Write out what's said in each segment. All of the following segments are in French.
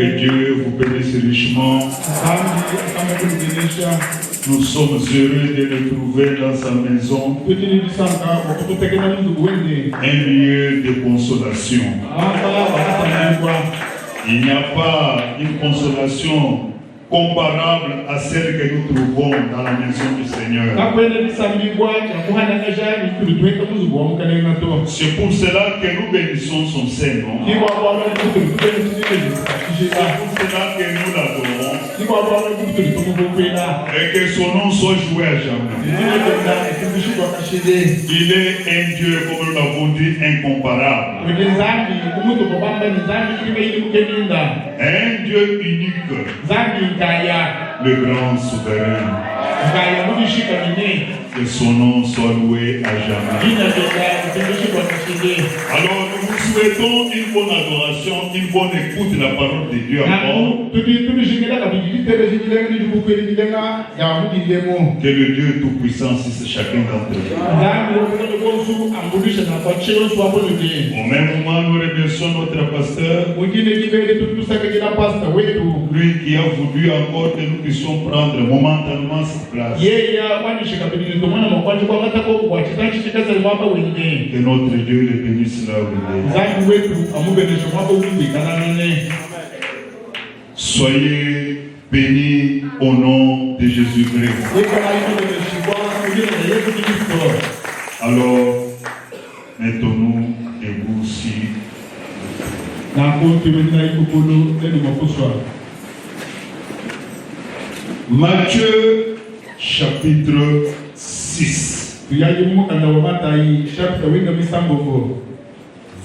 Que Dieu vous bénisse richement. Nous sommes heureux de le trouver dans sa maison. Un lieu de consolation. Il n'y a pas une consolation comparable à celle que nous trouvons dans la maison du Seigneur. C'est pour cela que nous bénissons son Saint-Nom. C'est pour cela que nous l'adorons. Et que son nom soit joué à jamais. Il est un Dieu, comme nous l'avons dit, incomparable. Un Dieu unique. Le grand souverain. Que son nom soit loué à jamais. Alors nous vous souhaitons une bonne adoration, une bonne écoute de la parole de Dieu encore. Que le Dieu Tout-Puissant assiste chacun d'entre vous. Au même moment, nous remercions notre pasteur. Lui qui a voulu encore que nous puissions prendre momentanément sa place. Que notre Dieu le bénisse là où il est. Soyez bénis au nom de Jésus-Christ. Alors, mettons-nous debout aussi. Matthieu chapitre 6.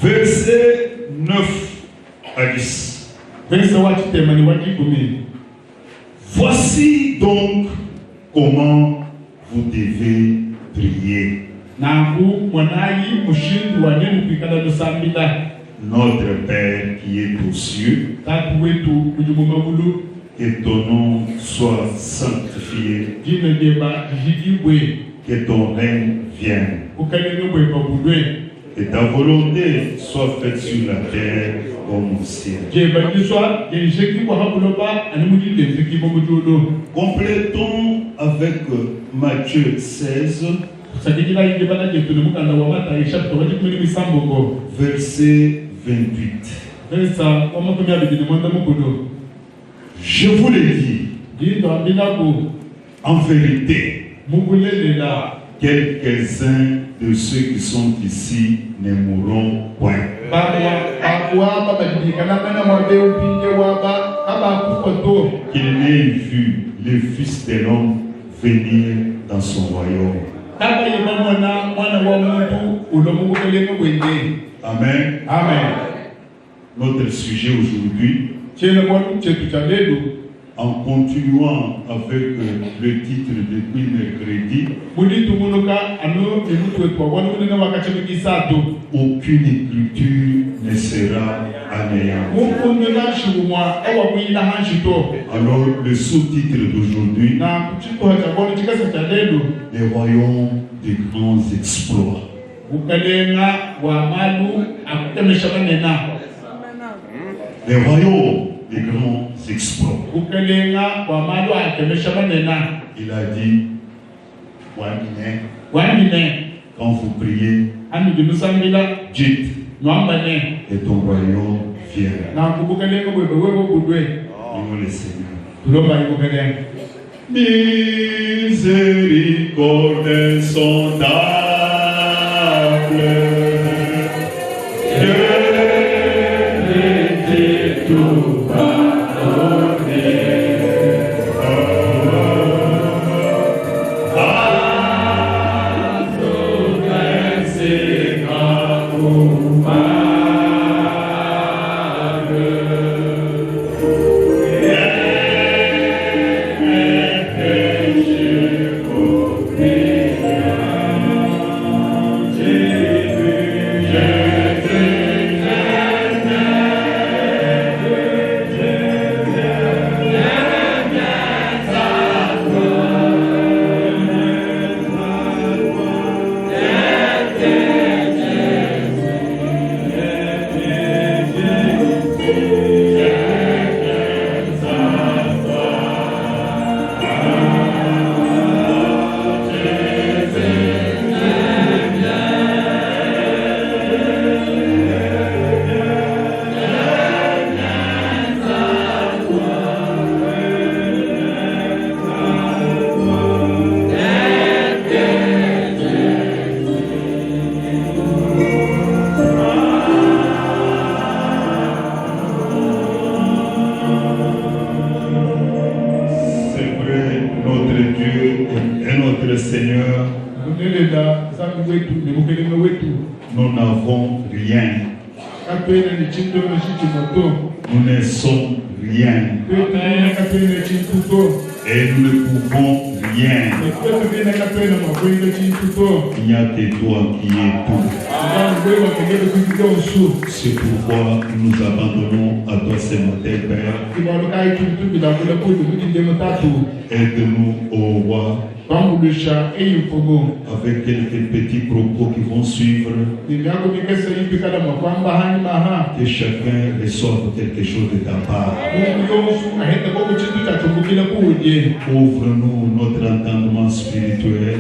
Verset 9 à 10. Voici donc comment vous devez prier. Notre Père qui est aux cieux, que ton nom soit sanctifié, que ton règne vienne, que ta volonté soit faite sur la terre comme au ciel. Complétons avec Matthieu 16, verset 28. Je vous le dis, en vérité, quelques-uns de ceux qui sont ici ne mourront point. Qu'ils n'aient vu le Fils de l'homme venir dans son royaume. Amen. Amen. Notre sujet aujourd'hui, en continuant avec le titre depuis mercredi, aucune écriture ne sera anéantie. Alors le sous-titre d'aujourd'hui, le royaume des grands exploits. Le royaume des grands exploits. Il a dit, quand vous priez, dites, et ton royaume vienne. Nous le Seigneur. Miséricorde insondable, tout pardonner. À ton merci coupable. Nous ne sommes rien. Et nous ne pouvons rien. Il n'y a que toi qui es tout. C'est pourquoi nous nous abandonnons à toi ce matin, Père. Aide-nous, ô roi, avec quelques petits propos qui vont suivre, que chacun reçoive quelque chose de ta part. Ouvre-nous notre entendement spirituel.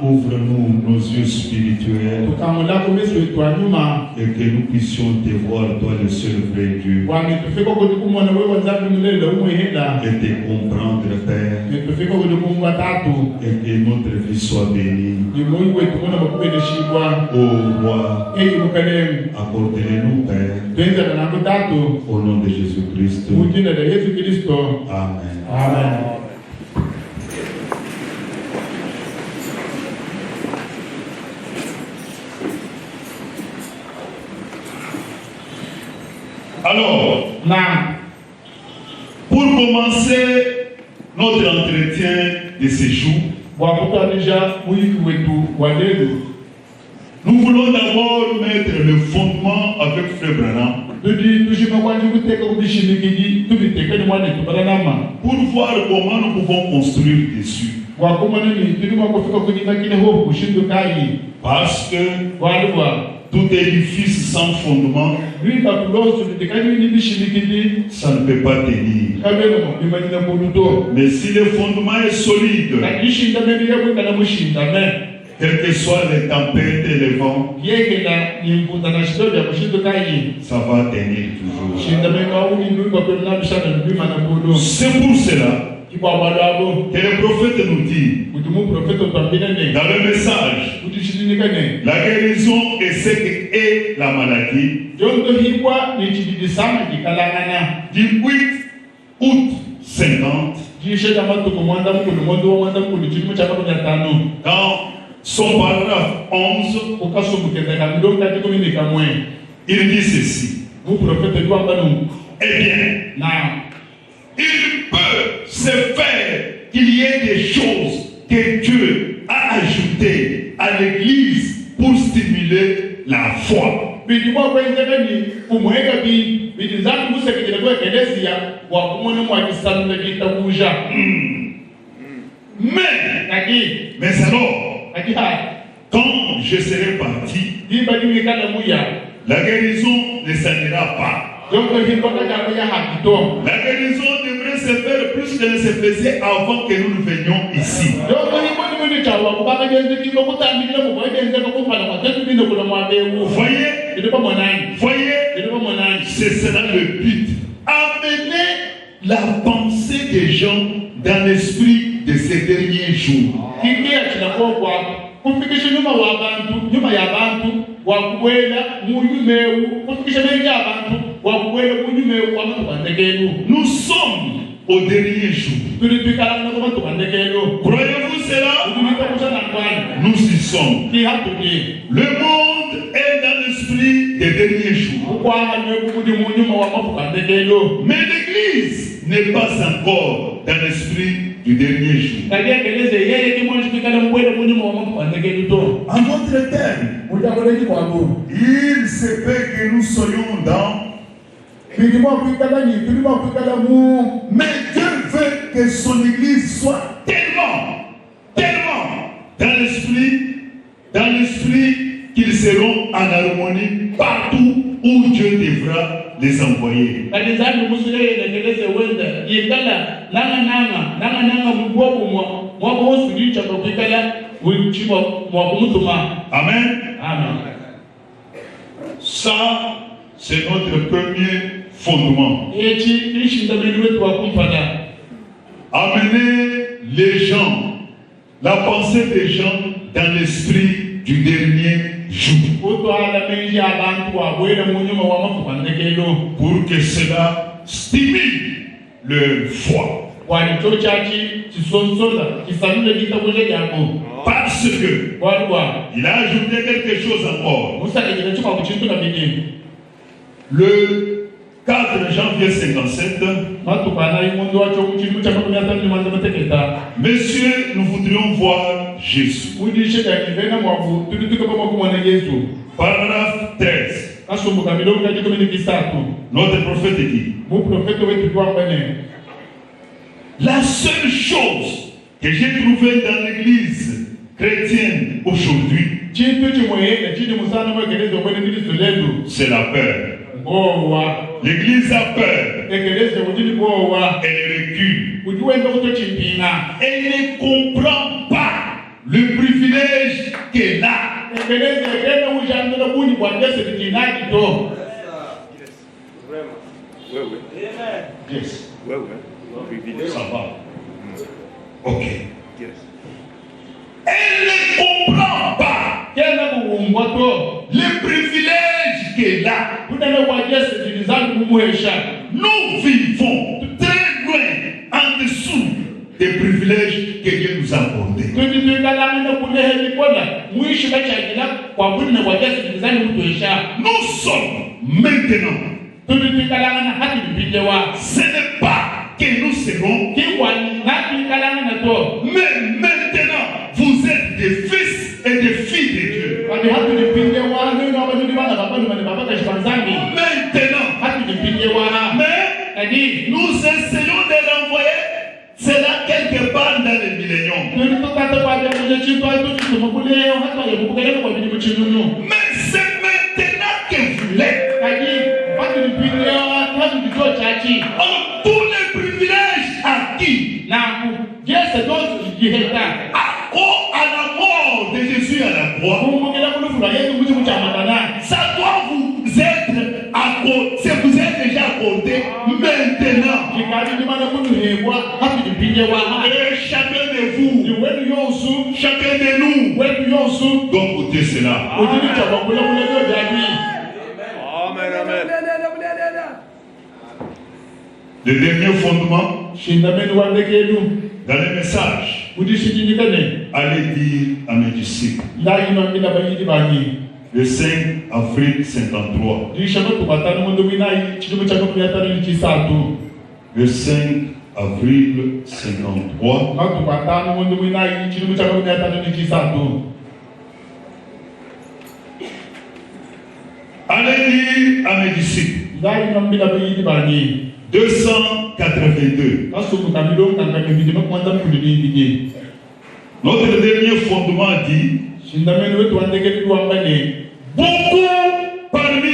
Ouvre-nous nos yeux spirituels. Et que nous puissions te voir, toi le seul vrai Dieu. Et te comprendre, Père. Et que notre vie soit bénie. Ô roi, accordez-nous, Père, au nom de Jésus-Christ. Amen. Amen. Alors, pour commencer notre entretien de ce jour, nous voulons d'abord mettre le fondement avec Frère Branham pour voir comment nous pouvons construire dessus. Parce que tout édifice sans fondement, ça ne peut pas tenir. Mais si le fondement est solide, quelles que soient les tempêtes et les vents, ça va tenir toujours. C'est pour cela que le prophète nous dit dans le message, la guérison est ce qu'est la maladie. Du 8 août 50, dans son paragraphe 11, il dit ceci. Eh bien, il peut se faire qu'il y ait des choses que Dieu a ajoutées à l'Église pour stimuler la foi. Mais alors, quand je serai parti, la guérison ne s'arrêtera pas. La guérison devrait se faire plus qu'elle se faisait avant que nous venions ici. Voyez, c'est cela le but. Amener la pensée des gens dans l'esprit de ces derniers jours. Nous sommes au dernier jour. Croyez-vous cela? Nous y sommes. Le monde est dans l'esprit des derniers jours. Mais l'Église n'est pas encore dans l'esprit du dernier jour. En d'autres termes, il se peut que nous soyons dans. Mais Dieu veut que son Église soit tellement dans l'esprit qu'ils seront en harmonie partout où Dieu devra les envoyer. Amen. Ça, c'est notre premier fondement. Amener les gens, la pensée des gens dans l'esprit du dernier jour. Pour que cela stimule leur foi. Parce Parce que il a ajouté quelque chose encore. Le 4 janvier 57, messieurs, nous voudrions voir Jésus. Paragraphe 13. Notre prophète dit: la seule chose que j'ai trouvée dans l'église chrétienne aujourd'hui, c'est la peur. L'église a peur. Elle recule. Elle ne comprend pas le privilège qu'elle a. Yes. Ça va. Ok. Elle ne comprend pas le privilège qu'elle a. Nous vivons très loin en dessous des privilèges que Dieu nous a accordés. Nous sommes maintenant. Ce n'est pas que nous serons, mais maintenant vous êtes des fils et des filles de Dieu. Maintenant, mais nous essayons de l'envoyer. C'est là quelque part dans le millénium. Mais c'est maintenant que vous l'êtes. En tous les privilèges acquis à la mort de Jésus à la croix, ça doit vous être accordé. Ça vous est déjà accordé maintenant. Et chacun de vous, chacun de nous, doit goûter cela. Amen. Le dernier fondement dans les messages, allez dire à mes disciples, le 5 avril 53, le 5 avril 53, allez dire à mes disciples, 282. Notre dernier fondement dit: beaucoup parmi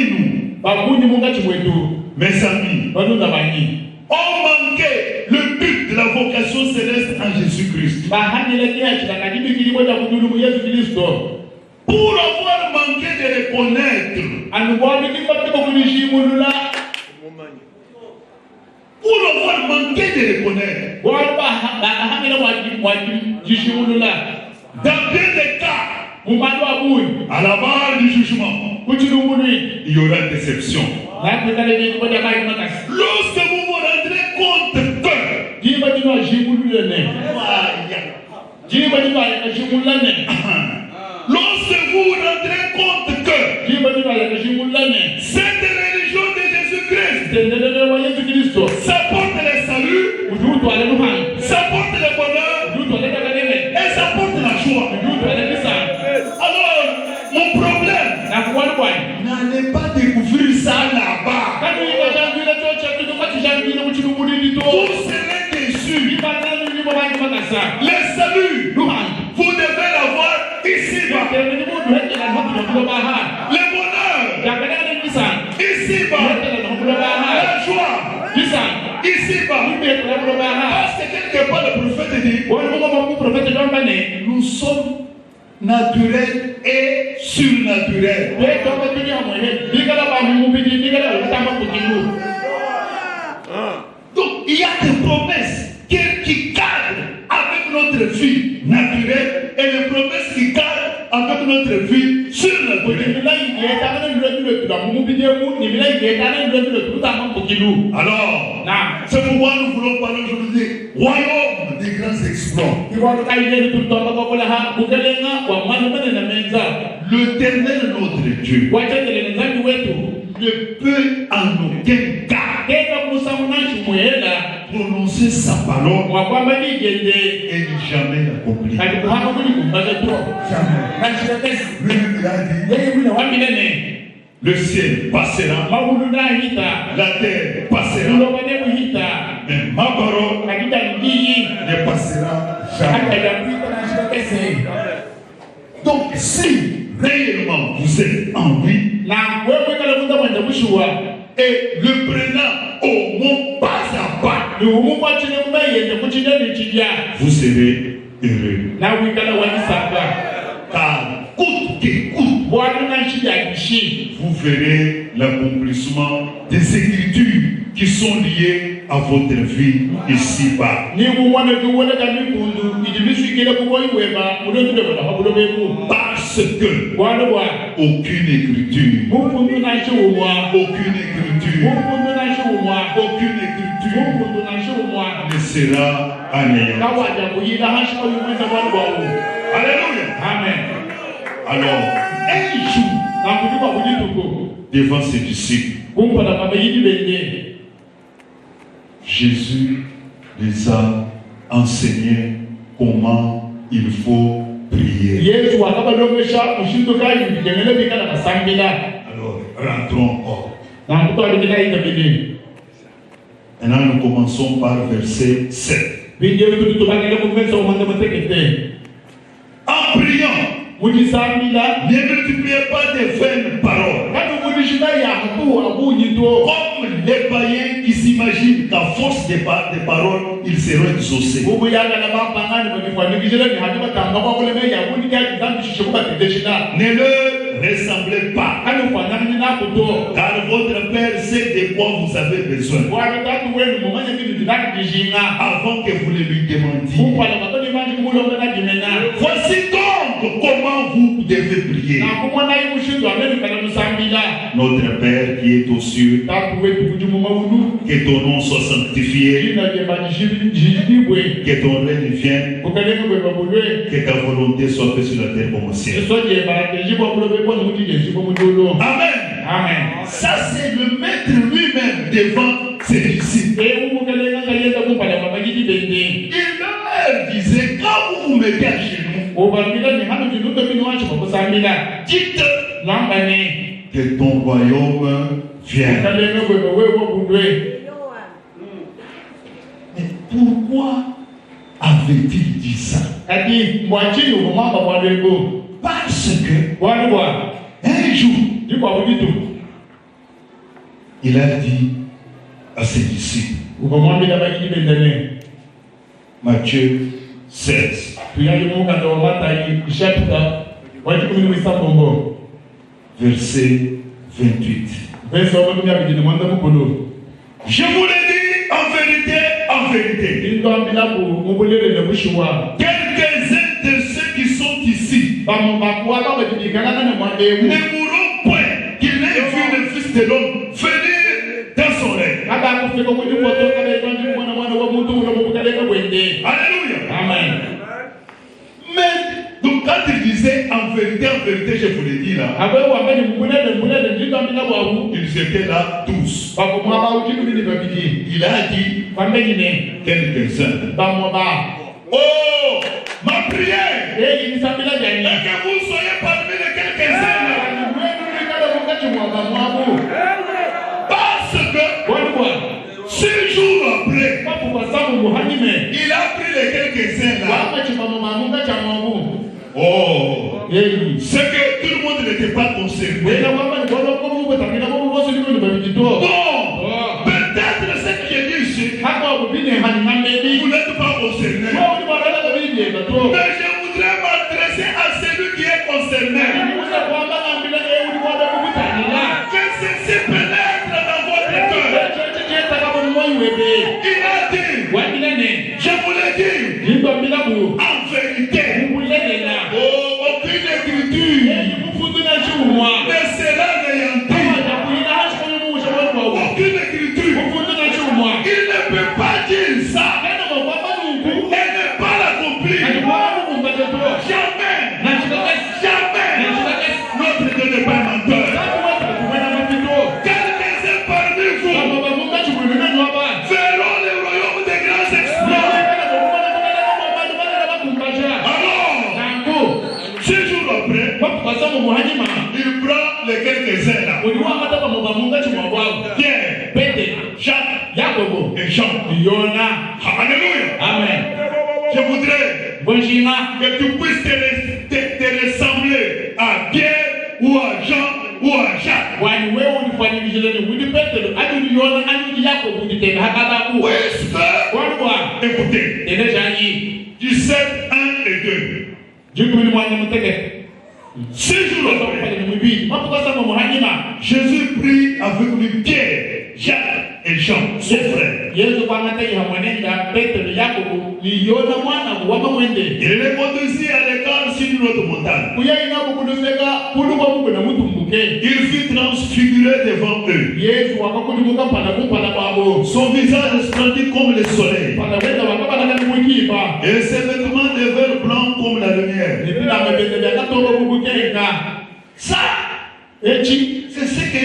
nous, mes amis, ont manqué le but de la vocation céleste en Jésus-Christ. Pour avoir manqué de reconnaître, dans bien des cas, à la barre du jugement, il y aura une déception. Lorsque vous vous rendrez compte lorsque vous vous rendrez compte que cette religion de Jésus-Christ, ça porte le salut, ça porte le bonheur et ça porte la joie. Alors, mon problème, n'allez pas découvrir ça là-bas. Vous serez déçus. Le salut, vous devez l'avoir ici-bas. Le bonheur, ici-bas. La joie, ici-bas. Parce que quelque part le prophète dit, nous sommes naturels et surnaturels. Donc il y a des promesses qui cadrent avec notre vie naturelle et les promesses qui cadrent avec notre vie surnaturelle. Alors, c'est pourquoi nous voulons parler aujourd'hui du royaume de grands exploits. L'Éternel notre Dieu ne peut en aucun cas prononcer sa parole et ne jamais l'accomplir. Le ciel passera, la terre passera, mais ma parole ne passera jamais. Donc si réellement vous êtes en lui et le prenant au mot pas à pas, vous serez heureux. Car coûte que coûte, vous verrez l'accomplissement des Écritures qui sont liées à votre vie ici-bas. Parce que aucune écriture ne sera anéantie. Alléluia. Amen. Alors, un jour, devant ses disciples, Jésus les a enseignés comment il faut prier. Alors, rentrons encore. Maintenant, nous commençons par verset 7. En priant, ne multipliez pas de vaines paroles. Comme les païens qui s'imaginent qu'à force de paroles, ils seront exaucés. Ne leur ressemblez pas. Car votre Père sait de quoi vous avez besoin avant que vous le lui demandiez. Voici donc comment vous devez prier. Notre Père qui est aux cieux, que ton nom soit sanctifié, que ton règne vienne, que ta volonté soit faite sur la terre comme au ciel. Amen. Amen. Ça c'est le maître lui-même devant ses disciples. Il leur disait, quand vous vous mettez à genoux, dites que ton royaume vienne. Mais pourquoi avait-il dit ça? Parce que un jour, il a dit à ses disciples, Matthieu 16, verset 28. Je vous le dis en vérité, quelques-uns de ceux qui sont ici ne mourront point qu'ils n'aient vu le Fils de l'homme venir dans son règne. Alléluia. Amen. Mais donc quand il disait en vérité, je vous le dis là, ils étaient là tous. Il a dit quelques-uns. Oh, ma prière est que vous soyez parmi les quelques-uns. Parce que 6 jours après, il a pris les quelques-uns là. Oh, c'est que tout le monde n'était pas concerné. Non, peut-être ce qui est dit ici, vous n'êtes pas concerné. Mais je voudrais m'adresser à celui qui est concerné. Que ceci pénètre dans votre cœur. Il a dit, je vous l'ai dit, en vérité, aucune écriture ne sera anéantie et Jean. Alléluia. Amen. Je voudrais que tu puisses te ressembler à Pierre ou à Jean ou à Jacques. Écoutez. 17, 1 et 2. Ces jours après, Jésus prit avec lui Pierre, Jacques et Jean, son frère. Il les conduisit à l'écart sur une autre montagne. Il fut transfiguré devant eux. Son visage resplendit comme le soleil. Et ses vêtements devinrent blancs comme la lumière. Ça, c'est ce que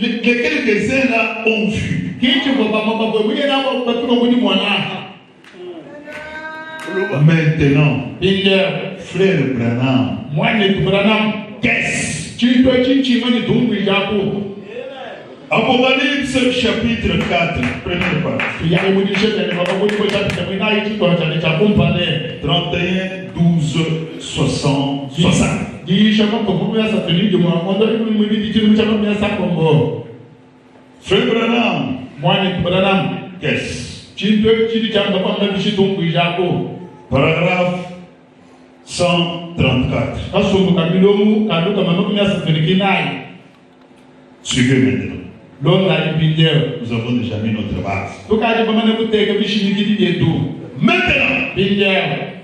les quelques-uns là ont vu. Maintenant, frère Branham, qu'est-ce? Apocalypse chapitre 4, première partie. 31, 12, 60. Frère Branham, qu'est-ce? Paragraphe 134. Suivez maintenant. Nous avons déjà mis notre base. Maintenant,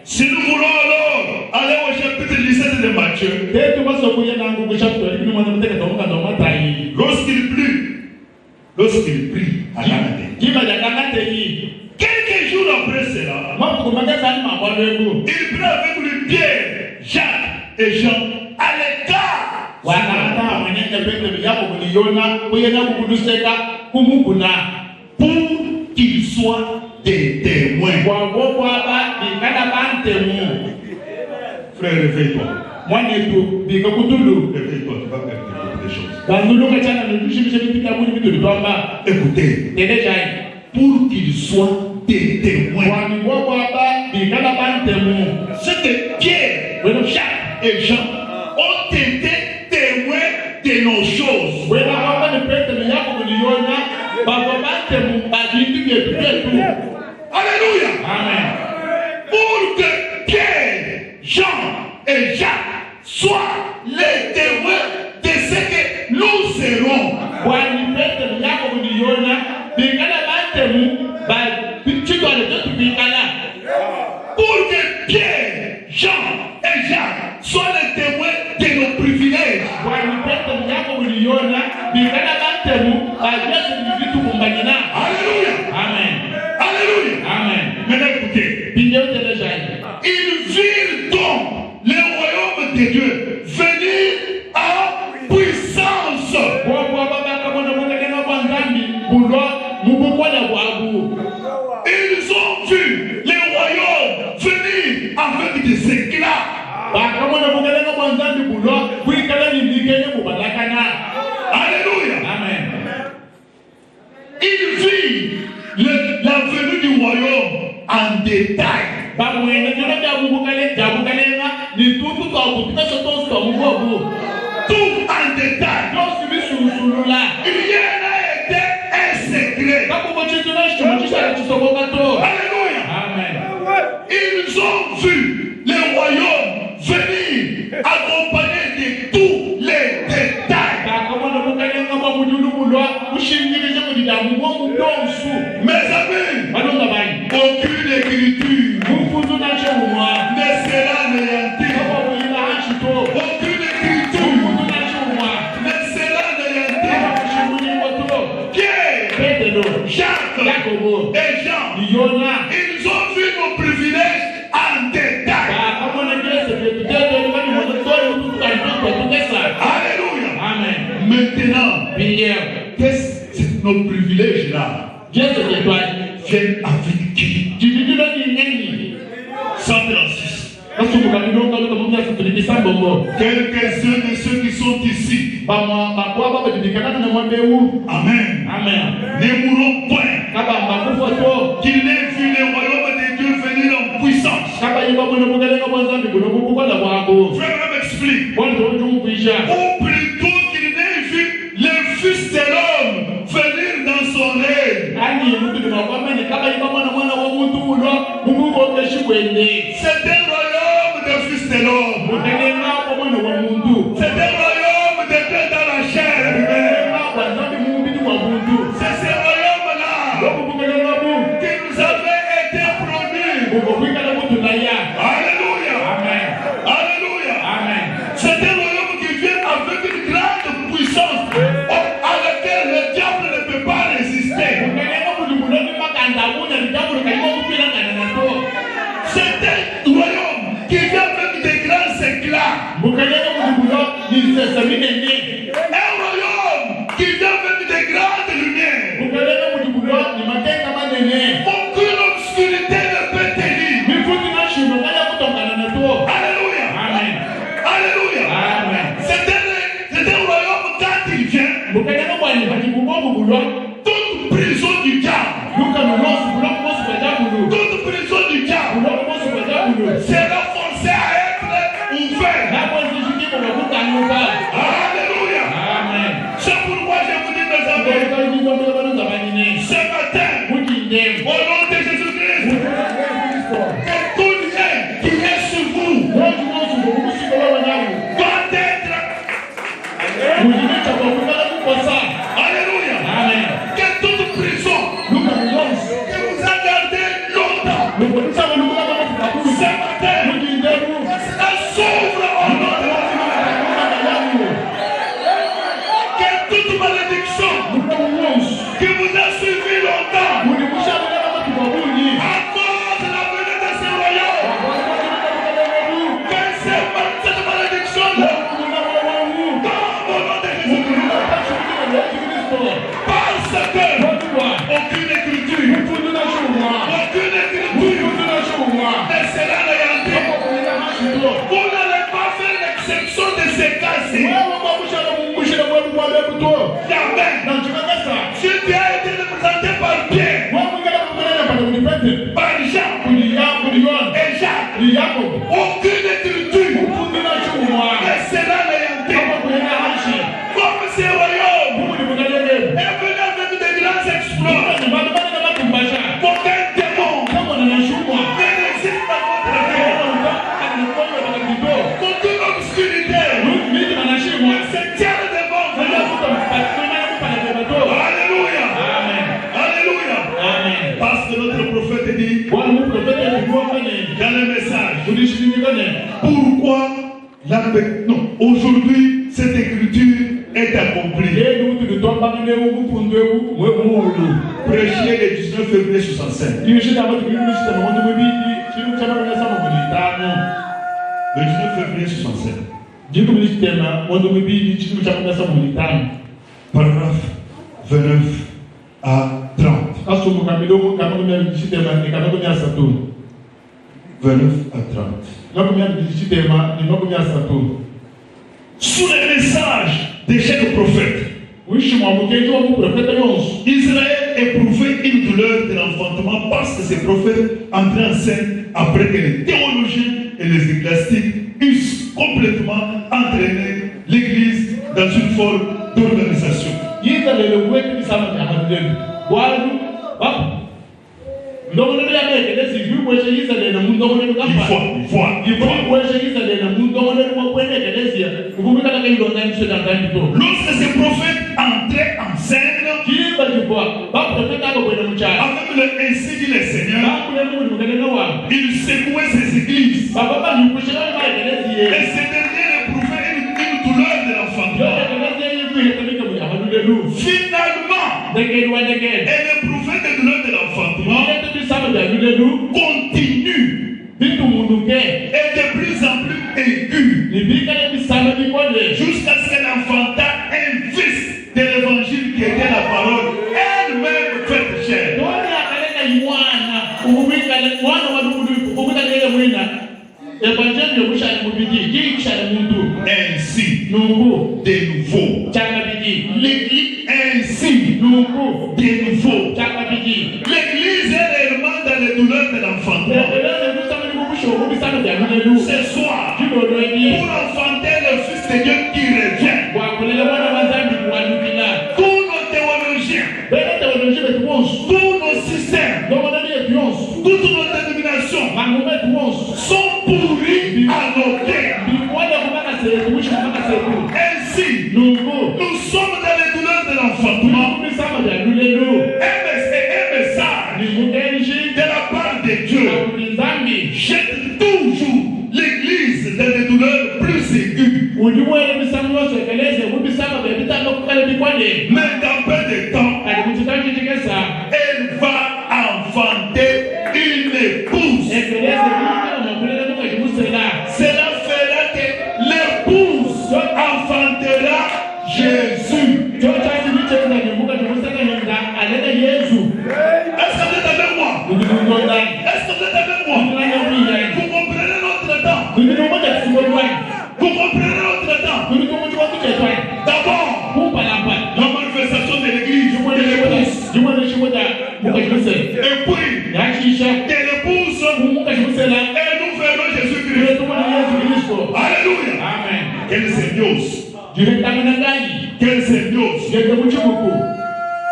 si nous voulons alors aller au chapitre 17 de Matthieu, lorsqu'il prit à Canaan, quelques jours après cela, il prit avec lui Pierre, Jacques et Jean à l'écart. Pour qu'ils soient des témoins. Frère, réveille-toi. Réveille-toi, tu vas perdre beaucoup de choses. Écoutez, pour qu'ils soient des témoins. C'est que Pierre, Jacques et Jean ont été témoins de nos choses. Alléluia. Amen. Pour que Pierre, Jean et Jacques soient les témoins de ce que nous serons. Pour que Pierre, Jean et Jacques soient les témoins de nos privilèges. Alléluia. Amen. Alléluia. Amen. Maintenant écoutez. Ils virent donc le royaume de Dieu venir en puissance. Ils ont vu le royaume venir avec des éclats. Alléluia. Amen. Il vit la venue du royaume en détail. Tout en détail. Rien n'a été un secret. Alléluia. Amen. Ils ont vu le royaume venir accompagné de tous les détails. Mes amis, aucune écriture ne sera anéantie. Aucune écriture ne sera anéantie. Pierre, Jacques et Jean, ils ont vu nos privilèges en détail. Alléluia. Amen. Maintenant, qu'est-ce que nos privilèges là viennent avec qui? 136. Quelques-uns de ceux qui sont ici. Amen. Amen. Ne mourront point. qu'il ait vu le royaume de Dieu venir en puissance. Frère m'explique. Ou plutôt qu'il ait vu le Fils de l'homme venir dans son règne. C'est un royaume de Fils de l'homme. C'est un royaume de Dieu dans la chair. C'est ce royaume-là qui nous avait été promis. Alléluia. Amen. Alléluia. Amen. C'est un royaume qui vient avec une grande puissance à laquelle le diable ne peut pas résister. C'est un royaume qui vient avec des grands éclats. Un royaume qui vient avec des grandes lumières. Aucune obscurité ne peut tenir. Alléluia. Amen. Alléluia. Amen. C'est un royaume quand il vient. Toute prison du diable. Toute prison du diable sera forcée à être ouverte. Alléluia. Amen. C'est pourquoi je vous dis, mes amis, ce matin, au nom de Jésus-Christ, que tout lien qui est sur vous doit être. Alléluia. Amen. Que toute prison que vous a gardé longtemps, ce matin, elle s'ouvre au nom de Jésus. Que toute malédiction qui vous a suivi longtemps, à cause de la venue de ce royaume, que cette malédiction-là, dans au nom de Jésus-Christ, parce que aucune écriture ne sera anéantie. Vous n'allez pas faire l'exception de ces cas-ci. Jamais. Si tu as été représenté par Pierre, par Jean et Jacques, aucune écriture ne sera anéantie. Comme ce royaume est venu avec de grands exploits, aucun démon ne résiste à votre vie. Aucune obscurité ne se tient devant vous. Alléluia. Amen. Alléluia. Amen. Parce que notre prophète dit dans le message, pourquoi aujourd'hui cette écriture est accomplie. Prêchiez le 19 février 65. Le 19 février 65. Paragraphe 29 à 30. 29 à 30. Sous le message de chaque prophète, Israël éprouvait une douleur de l'enfantement parce que ces prophètes entraient en scène après que les théologiens et les ecclésiastiques eussent complètement entraîné l'Église dans une forme d'organisation. Lorsque ces prophètes entraient en scène, avec le ainsi dit le Seigneur, ils secouaient ces églises. Et ces derniers éprouvaient une douleur de l'enfantement. Finalement, elle éprouvait des douleurs de l'enfantement continue et de plus en plus aiguë jusqu'à ce qu'elle enfanta un fils de l'évangile qui était la parole elle-même faite chair. Ainsi, de nouveau, l'Église ainsi, de nouveau, L'église est réellement dans les douleurs de l'enfantement. Ce soir, pour enfanter le Fils de Dieu qui revient, tous nos théologiens, tous nos systèmes, toutes nos dénominations sont pourris à nos pieds. Ainsi, nous sommes dans les douleurs de l'enfantement. Un message de la part de Dieu jette toujours l'église dans des douleurs plus aiguës. Mais dans peu de temps, elle va enfanter une épouse. Cela fera que l'épouse enfantera Jésus. Est-ce que vous êtes avec moi? Est-ce que vous êtes avec moi? Vous comprenez notre temps? Vous comprenez notre temps? D'abord, la manifestation de l'église, de l'épouse. Et puis, de l'épouse, et nous verrons Jésus-Christ. Alléluia. Amen. Quelle symbiose. Quelle symbiose.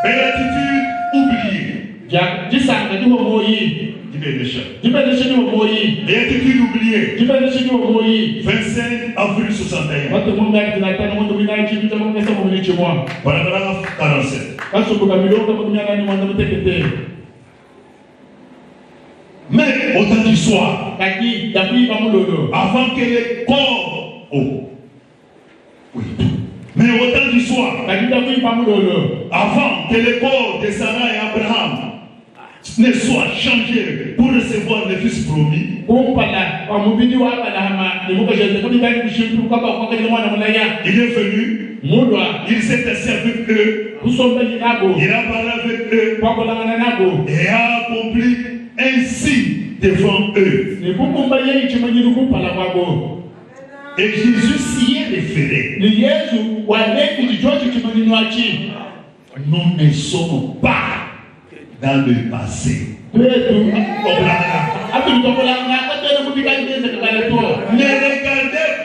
Béatitude oubliée. Béatitude oubliée. 25 avril 61. Paragraphe 47. Mais au temps du soir, avant que les corps, mais au temps du soir, avant que les corps de Sarah et Abraham ne soient changés pour recevoir le fils promis, il est venu, il s'est assis avec eux, il a parlé avec eux et a accompli ainsi devant eux. Et Jésus s'y est référé. Nous ne sommes pas dans le passé. Ne regardez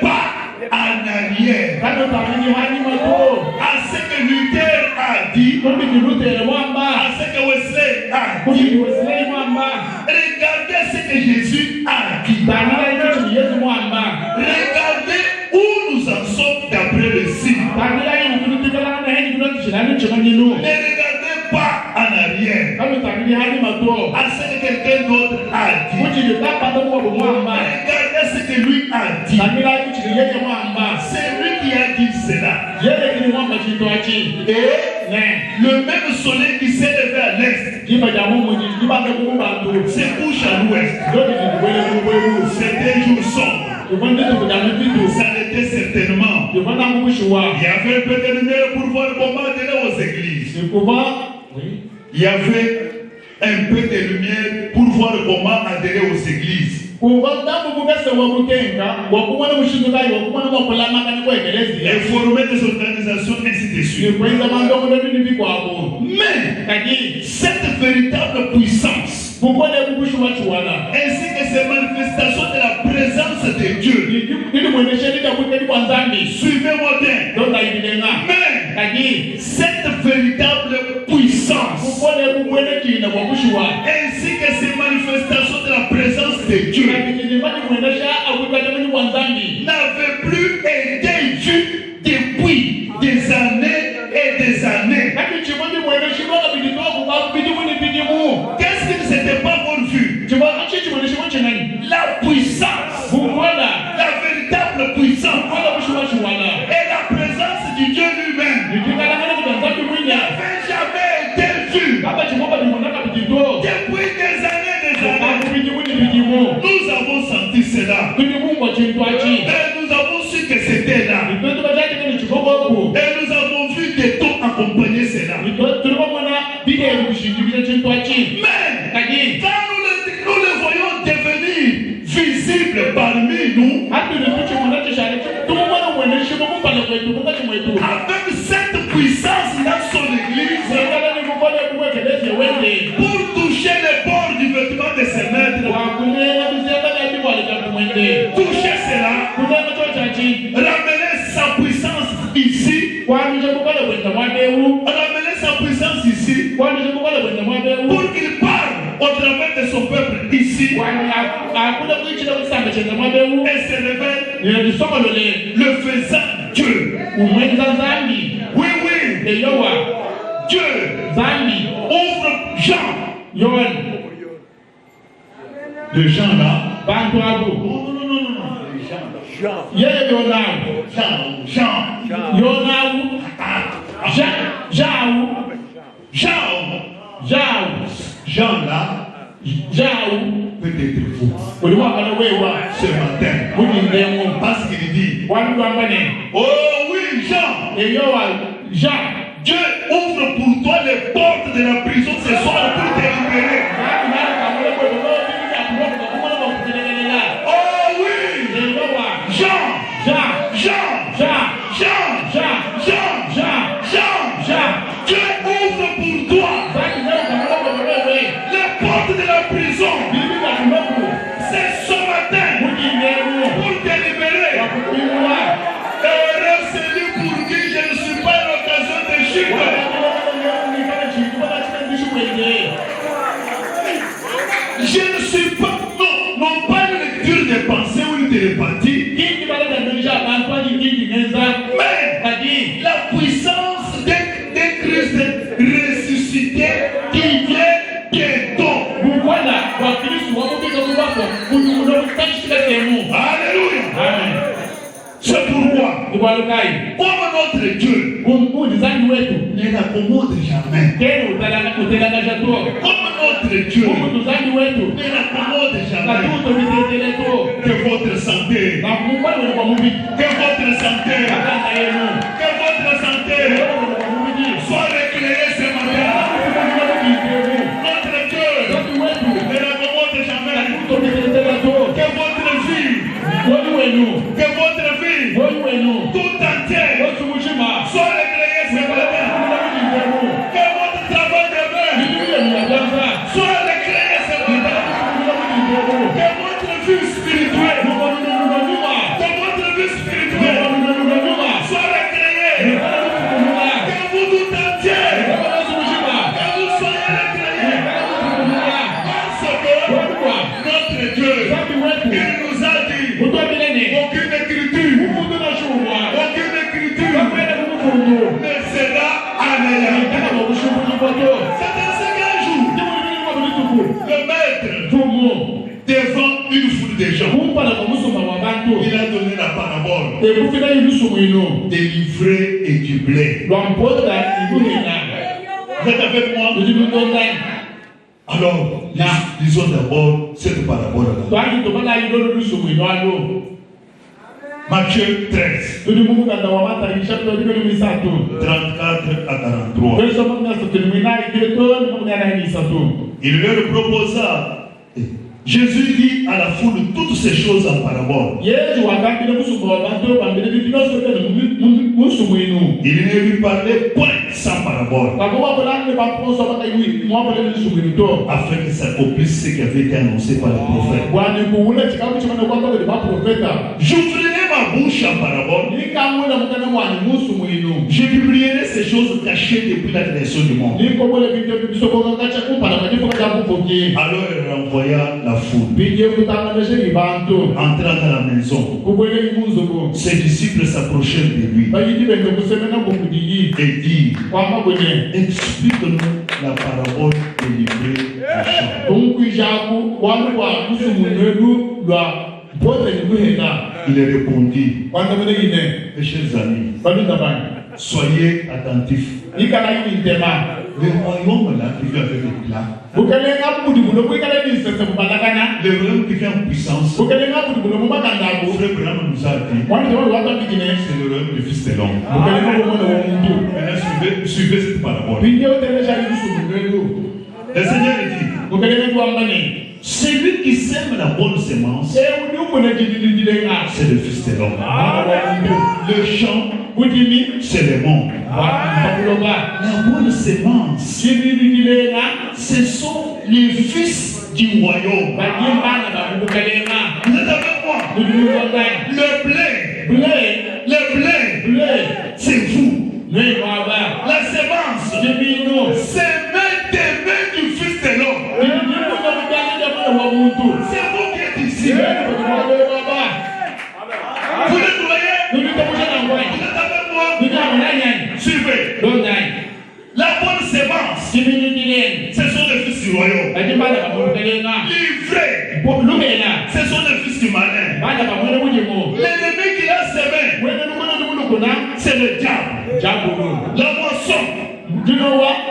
pas en arrière à ce que Luther a dit, à ce que Wesley a dit. Regardez ce que Jésus a dit. Regardez où nous en sommes d'après le signe. Ne regardez pas en arrière à ce que quelqu'un d'autre a dit. Regardez ce que lui a dit. C'est lui qui a dit cela. Et le même soleil qui s'est levé à l'est se couche à l'ouest. C'était un jour sombre. Ça l'était certainement. Il y avait un peu de lumière pour voir comment aller aux églises. Il y avait un peu de lumière pour voir comment adhérer aux églises. Et former des organisations ainsi de suite. Mais cette véritable puissance ainsi que ces manifestations de la présence de Dieu, suivez-moi bien. Mais cette véritable puissance ainsi que ces manifestations de la présence de Dieu n'avait plus été vue depuis des années et des années. Qu'est-ce qui ne s'était pas encore vu? La puissance, la véritable puissance et la présence du Dieu lui-même n'avait jamais été vue depuis des années. Nous avons senti cela et nous avons su que c'était là et nous avons vu des tons accompagner cela. Mais quand nous le voyons devenir visible parmi nous, avec cette puissance dans son église, pour toucher les bords du vêtement de ses maîtres. Toucher cela, ramener sa puissance ici, ramener sa puissance ici, pour qu'il parle au travers de son peuple ici, et se révèle le faisant Dieu. Oui, Dieu ouvre Jean. Le Jean là. Jean là. Peut-être vous. Ce matin. Parce qu'il dit. Oh oui, Jean. Dieu ouvre pour toi les portes de la prison ce soir pour te libérer. Oh oui, Jean. Dieu ouvre pour toi les portes de la prison. C'est ce matin pour te libérer. Heureux celui pour qui je ne suis pas une occasion de chute. Je ne suis pas, non pas une lecture de pensée ou une télépathie, mais la puissance d'un Christ ressuscité qui vient bientôt. Alléluia. Amen. C'est pourquoi, comme notre Dieu ne l'accommode jamais, comme notre Dieu ne l'accommode jamais, que votre santé, soit éclairée ce matin. Notre Dieu ne l'accommode jamais, que votre vie tout entière soit éclairée ce matin. Que votre travail de main soit éclairé ce matin. Que votre vie spirituelle soit éclairée. Que vous tout entier, que vous soyez éclairés. Parce que notre Dieu, il nous a dit aucune écriture ne sera anéantie. C'est un second jour. Le maître, devant une foule de gens, il a donné la parabole des livrées et du blé. Vous êtes avec moi? Alors, lisons d'abord cette parabole-là. Matthieu 13, 34 à 43. Il leur proposa. Jésus dit à la foule toutes ces choses en parabole. Il ne lui parlait point sans parabole, afin que s'accomplisse ce qui avait été annoncé par les prophètes. J'ouvrirai ma bouche en parabole. Je publierai ces choses cachées depuis la création du monde. Alors il renvoya la foule. Entrant dans la maison, ses disciples s'approchèrent de lui et dirent: explique-nous la parabole des livrées du champ. Il répondit: mes chers amis, soyez attentifs. Le royaume là qui vient avec l'éclat, le royaume qui vient en puissance, Frère Branham nous a dit, c'est le royaume du Fils de l'homme. Maintenant suivez cette parabole. Le Seigneur dit: celui celui qui sème la bonne semence, c'est le Fils de l'homme. Le champ, c'est le monde. La bonne semence, ce sont les fils du royaume. Vous êtes avec moi? Le blé, c'est vous. La semence, c'est même des mains du Fils de l'homme. C'est vous qui êtes ici. Vous le croyez? Vous êtes avec moi? Suivez. La bonne semence, ce sont les fils du royaume. Livrés, ce sont les fils du malin. L'ennemi qui a semé, c'est le diable. La moisson,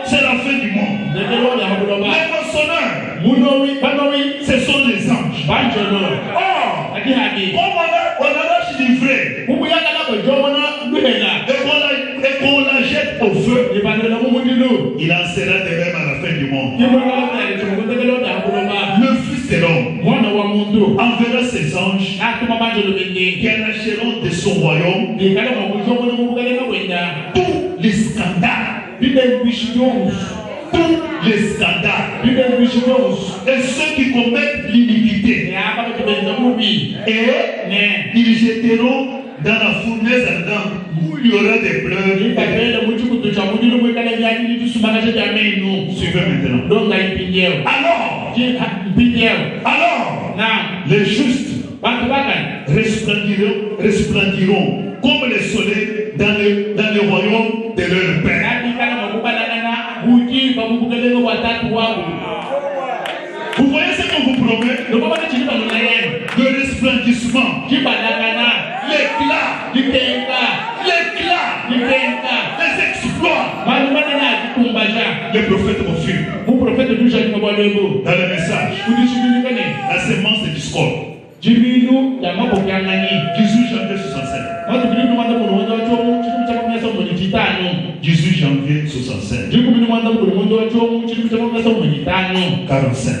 c'est la fin du monde. Les moissonneurs, ce sont les anges. On arrache livré et qu'on la jette au feu, il en sera de même à la fin du monde. Le Fils de l'homme enverra ses anges qui arracheront de son royaume tous les scandales. Tous les scandales et ceux qui commettent l'iniquité, et ils jetteront dans la fournaise ardente où il y aura des pleurs. Suivez maintenant. Alors, les justes resplendiront comme le soleil dans le royaume de leur Père. Vous voyez ce qu'on vous promet? Le resplendissement, l'éclat, les exploits. Les prophètes confirment dans le message la semence de discorde. 18 janvier 65. 18 janvier 65. 45.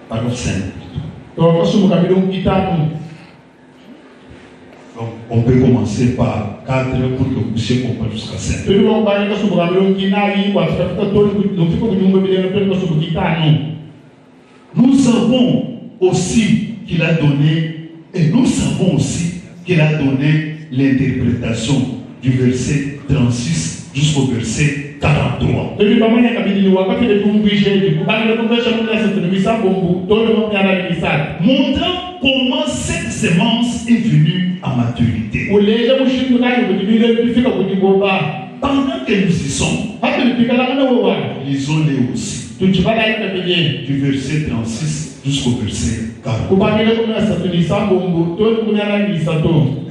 Parole simple. Donc, on peut commencer par 4 pour que vous puissiez comprendre jusqu'à 5. Nous savons aussi qu'il a donné, et nous savons aussi qu'il a donné l'interprétation du verset 36 jusqu'au verset 43. Montrant comment cette semence est venue à maturité. Pendant que nous y sommes, lisons-les aussi. Du verset 36 jusqu'au verset 43.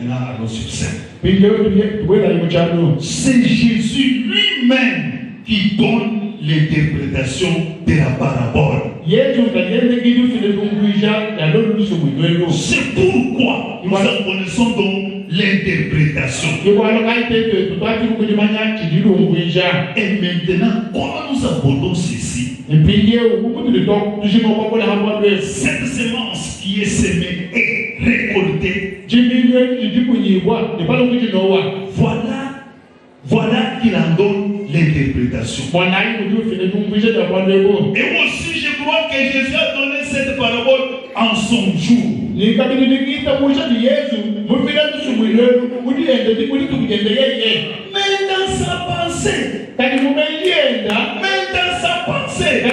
Maintenant, allons sur 5. C'est Jésus lui-même qui donne l'interprétation de la parabole. C'est pourquoi nous en connaissons donc l'interprétation. Et maintenant, comment nous abordons ceci? Cette semence qui est semée et récoltée, voilà qu'il en donne l'interprétation. Et aussi, je crois que Jésus a donné cette parabole en son jour. Mais dans sa pensée,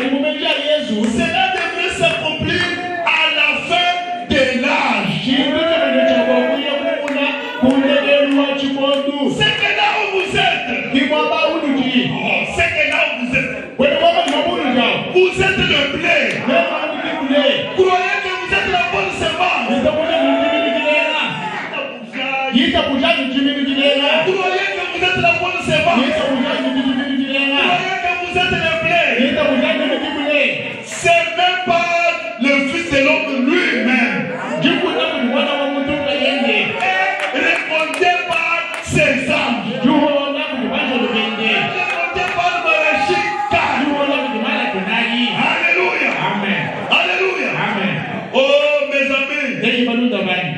cela devrait s'accomplir à la fin de l'âge. C'est que là où vous êtes, vous êtes le blé. Croyez que vous êtes la bonne semence. Croyez que vous êtes la bonne semence.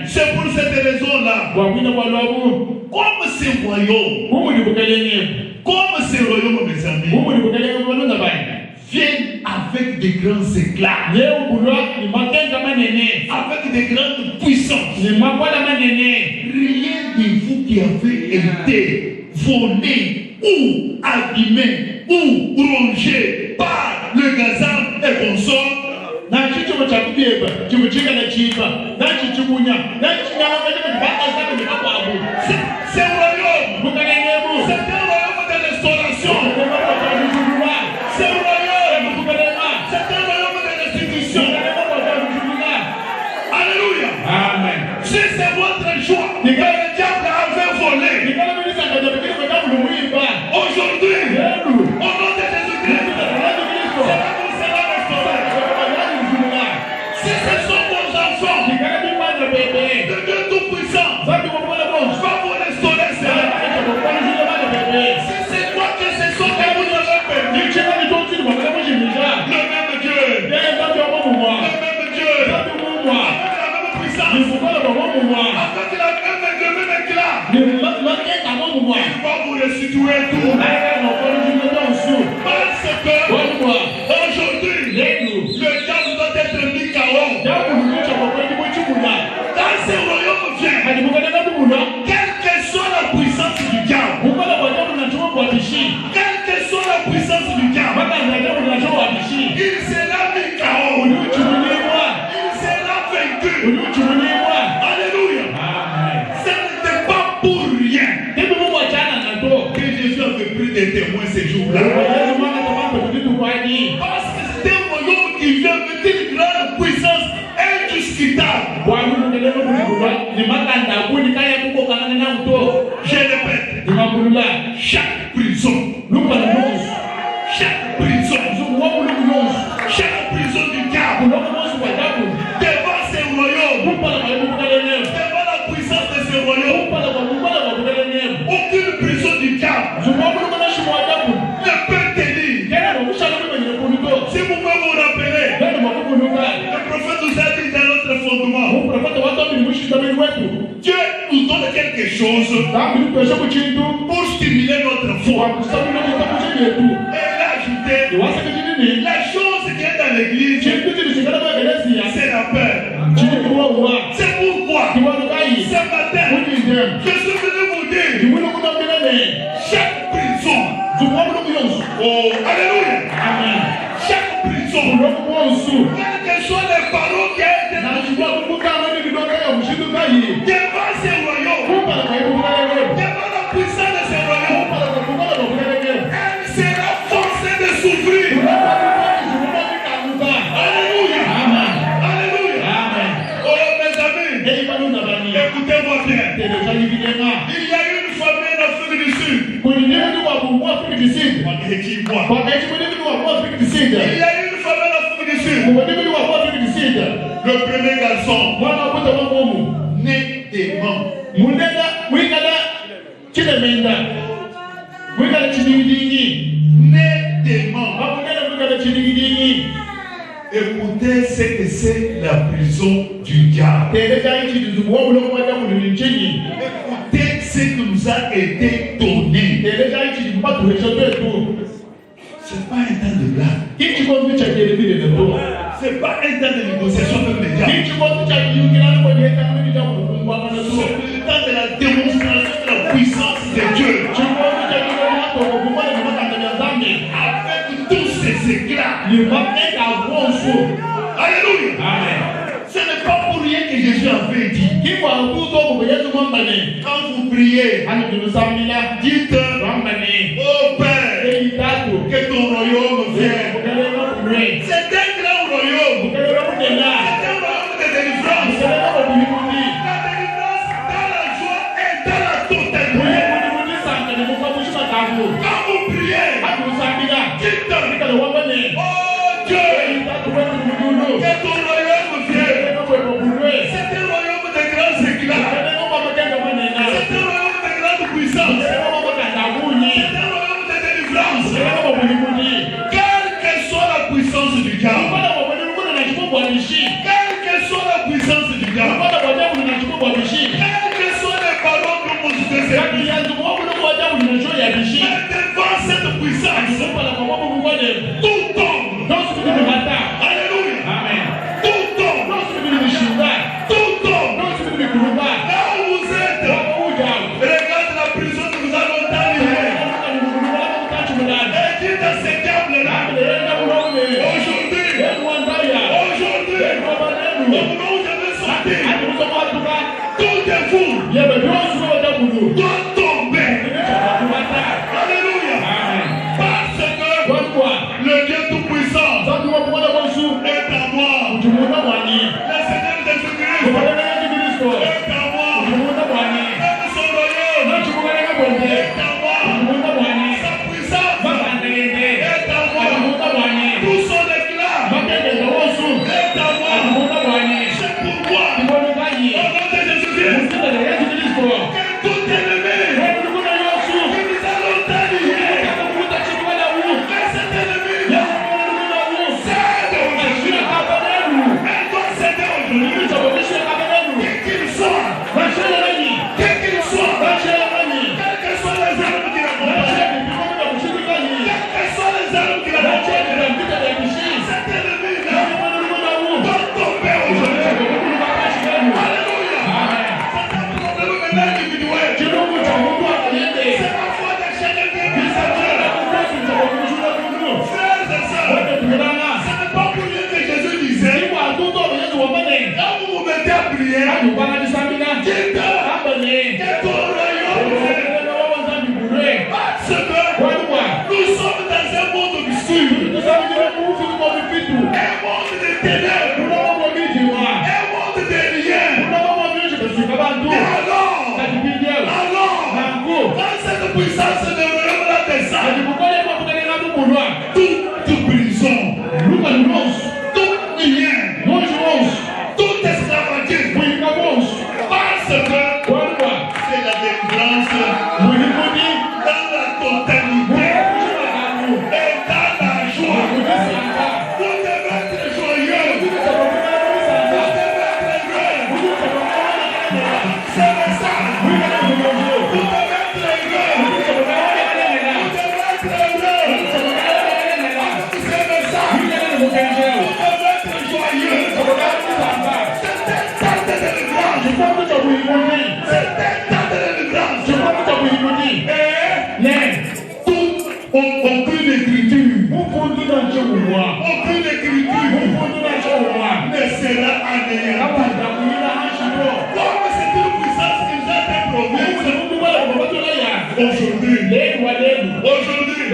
C'est pour cette raison-là, comme ce royaume, mes amis, viennent avec des grands éclats, avec des grandes puissances. Rien de vous qui avez été volé ou abîmé ou rongé par le gazan et consort. C'est un royaume. C'est un royaume de restauration. C'est un royaume. C'est un royaume de restitution. Alléluia. Amen. Si c'est votre choix, que le diable avait volé, aujourd'hui, au nom de Jésus-Christ, c'est la restaurée. Si ce sont vos enfants, le Dieu Tout-Puissant va vous restaurer cela. Si c'est toi que ce sont que vous avez perdu, le même Dieu, le même Dieu, avec la même puissance, avec le même éclat, il va vous restituer tout. Parce que aujourd'hui, le diable doit être mis KO. Dans ce royaume vient, quelle que soit la puissance du diable, quelle que soit la puissance du diable, il sera mis KO. Il sera vaincu. Alléluia. Ce n'était pas pour rien que Jésus avait pris des témoins ces jours-là. Parce que c'est un royaume qui vient avec une grande puissance indiscutable. Je répète, chaque prison, chaque prison du diable, devant ce royaume, devant la puissance de ce royaume, aucune prison du diable ne peut tenir. Si vous pouvez vous rappeler, le prophète nous a dit dans notre fondement, Dieu nous donne quelque chose pour stimuler notre foi. Et il a ajouté, la chose qui est dans l'église, c'est la paix. C'est pourquoi ce matin, je suis venu vous dire, chaque prison, oh, alléluia, chaque prison, quelles que soient les paroles qui ont été devant ce royaume, devant la puissance de ce royaume, elle sera forcée de souffrir. Alléluia. Alléluia. Oh mes amis, écoutez-moi bien. Il y a une famille en Afrique du Sud. Il y a une famille en Afrique du Sud. Le premier garçon, né des membres. Né des membres. Écoutez ce que c'est la prison du diable. Écoutez ce qui nous a été donné. C'est pas un temps de blague. C'est pas un temps de négociation avec les diables. C'est le temps de la démonstration de la puissance de Dieu. Avec tous ces éclats. Alléluia. Ce n'est pas pour rien que Jésus avait dit. Quand vous priez, dites, oh Père, que ton royaume vienne. C'est un grand royaume. C'est un royaume de délivrance. La délivrance dans la joie et dans la totalité. Quand vous priez, dites, oh Dieu, que ton royaume vienne. C'est un royaume de grands éclats. C'est un royaume de grande puissance. C'est un royaume de délivrance. Quelle que soit la puissance du diable, quelle que soit la puissance du diable, que soient les ballons que vous utilisez, mais devant cette puissance, tout tombe. Alléluia. Amen. Tout tombe. Tout tombe. Là où vous êtes, regarde la prison que vous avez longtemps livrée. Et dites à ces diables-là, aujourd'hui, au moment où je vais sortir, tout est fou. Doit tomber. Alléluia. Parce que le Dieu Tout-Puissant est à moi. Le Seigneur Jésus-Christ est à moi. Même son royaume est à moi. Sa puissance est à moi. Tout son éclat est à moi. C'est pourquoi, au nom de Jésus-Christ, que tout ennemi qui nous a longtemps liés, mais cet ennemi cède aujourd'hui. Elle doit céder aujourd'hui. Quel qu'il soit, quel que soient les armes qui l'accompagnent, quelles que soient les armes qui l'accompagnent, cet ennemi-là doit tomber aujourd'hui. Alléluia. C'est un problème maintenant individuel. C'est la foi de chacun qui est messager. Frères et sœurs, ce n'est pas pour rien que Jésus disait, quand vous vous mettez à prier, dites que ton royaume vienne. Parce que nous sommes dans un monde obscur, un monde de ténèbres, un monde de liens. Et alors, quand cette puissance de royaume-là descend, toute prison, tout lien, tout esclavagisme, parce que c'est la délivrance dans la totalité et dans la joie. Vous devez être joyeux. Vous devez être heureux. C'est ça. Vous devez être heureux. Vous devez être heureux. C'est ça. Vous devez être joyeux. C'est un temps de délivrance. C'est un temps de délivrance. Et aucune écriture ne sera anéantie. Comme c'est une puissance qui nous a été promise, aujourd'hui,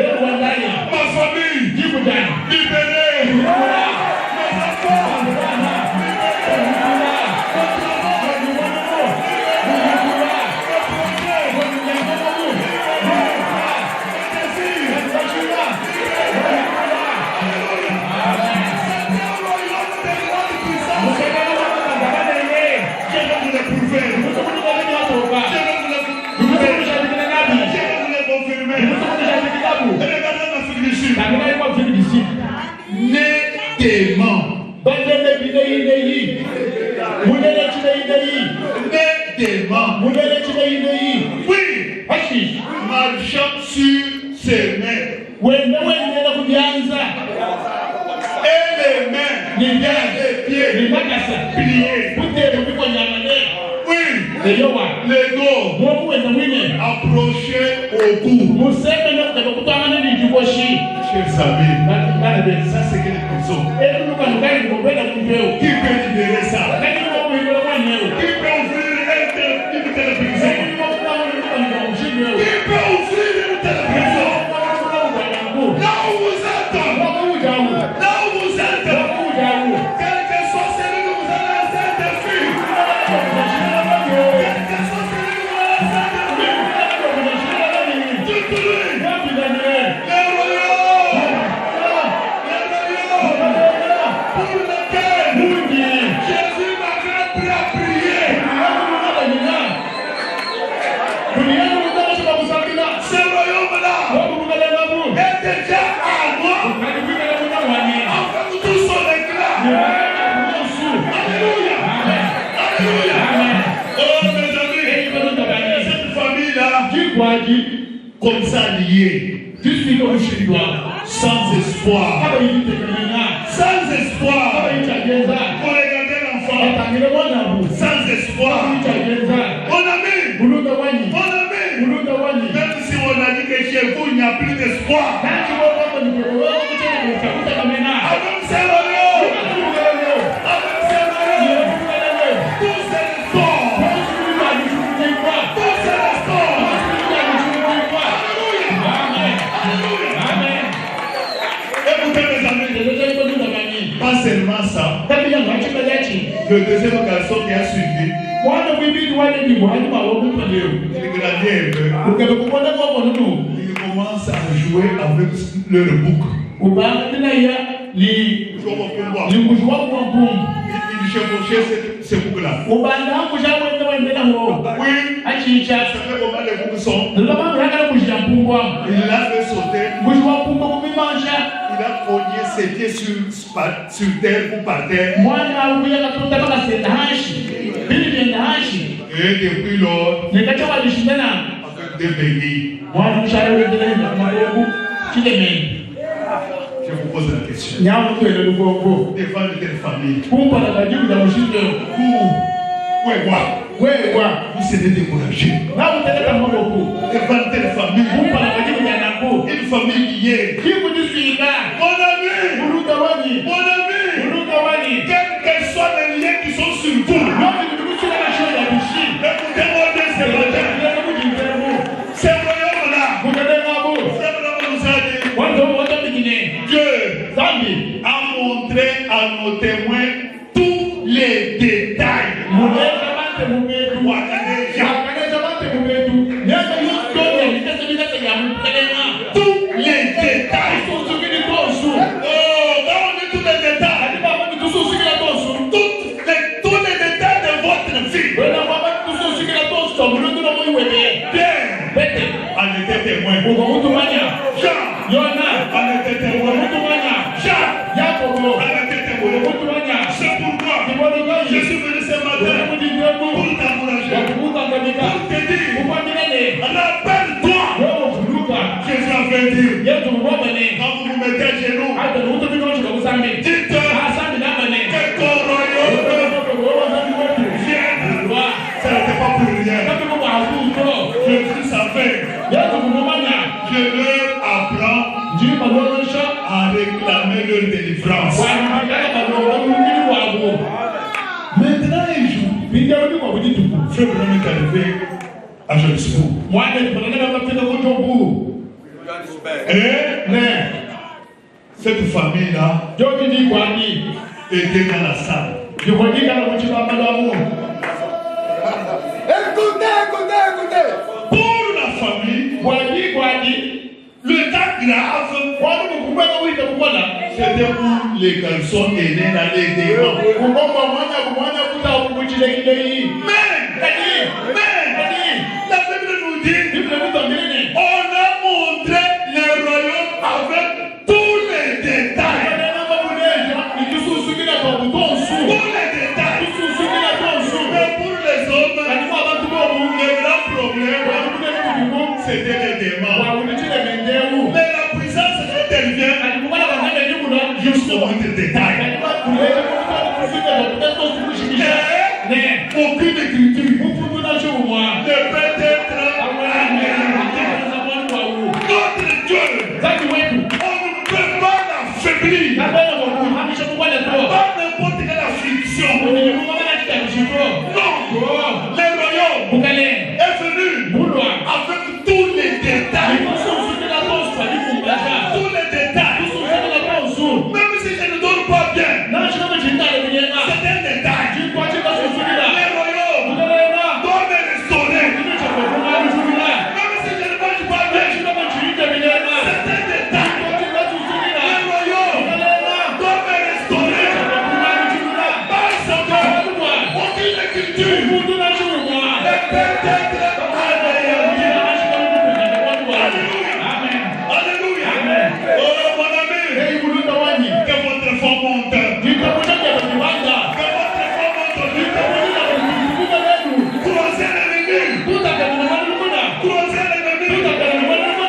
ma famille libérée, mes enfants oui, marchant sur ses mains. Et les mains, les pieds, pliés. Oui, les dos approchés au cou. Chers amis, ça c'est quelle personne qui peut libérer ça? Qui peut ouvrir une telle prison? Qui peut ouvrir une telle prison? Là où vous êtes, quel que soit celui que vous avez lancé un défi, quel que soit celui que vous avez lancé un défi, dites-lui, le royaume pour lequel Jésus comme ça liés, sans espoir. Sans espoir. Pour regarder l'enfant. Sans espoir. On a mis. Même si on a dit que chez vous, il n'y a plus d'espoir. Pas seulement ça, le deuxième garçon qui a suivi, il commence à jouer avec leur bouc. Il chevauchait ces boucs-là. Oui, vous savez comment les boucs sont. Il l'a fait sauter. Il a cogné ses pieds sur terre ou par terre. Et depuis lors, avec deux bénis, je vous pose la question. Devant quelle famille? Vous serez découragé. Devant telle famille. Une famille qui est. Mon ami, quels que soient les liens qui sont sur vous, écoutez-moi bien ce matin. Ce royaume-là, nous a dit, Dieu a montré à nos témoins tous les détails. Tous les détails. Tous les détails de votre vie. Pierre en était témoin. Jean en était témoin. Jacques en était témoin. C'est pourquoi je suis venu ce matin pour t'encourager, pour te dire, rappelle-toi. Jésus avait dit, quand vous vous mettez à genoux, dites que ton royaume vienne. Ça n'était pas pour rien. Jésus savait. Je leur apprends à réclamer leur délivrance. Maintenant, un jour, frère Branham est arrivé à Johannesburg. Et cette famille-là était dans la salle. Écoutez. Pour la famille, le cas grave, c'était pour les garçons aînés dans les démons. Mais, la Bible nous dit, on a montré le royaume avec tous les détails. Mais pour les hommes, le grand problème, c'était les démons. Mais la puissance intervient jusqu'au détail. Aucune écriture ne peut être notre Dieu. On ne peut pas l'affaiblir. Pas n'importe quelle affliction. Non. Le royaume est venu avec tous les détails. Tous les détails. Même si je ne donne pas bien, c'est un détail. Le royaume doit me restaurer. Même si je ne mange pas bien, c'est un détail. Le royaume doit me restaurer. Parce que aucune écriture ne peut être. Alléluia. Oh mon ami, que votre foi monte. Croisez l'ennemi.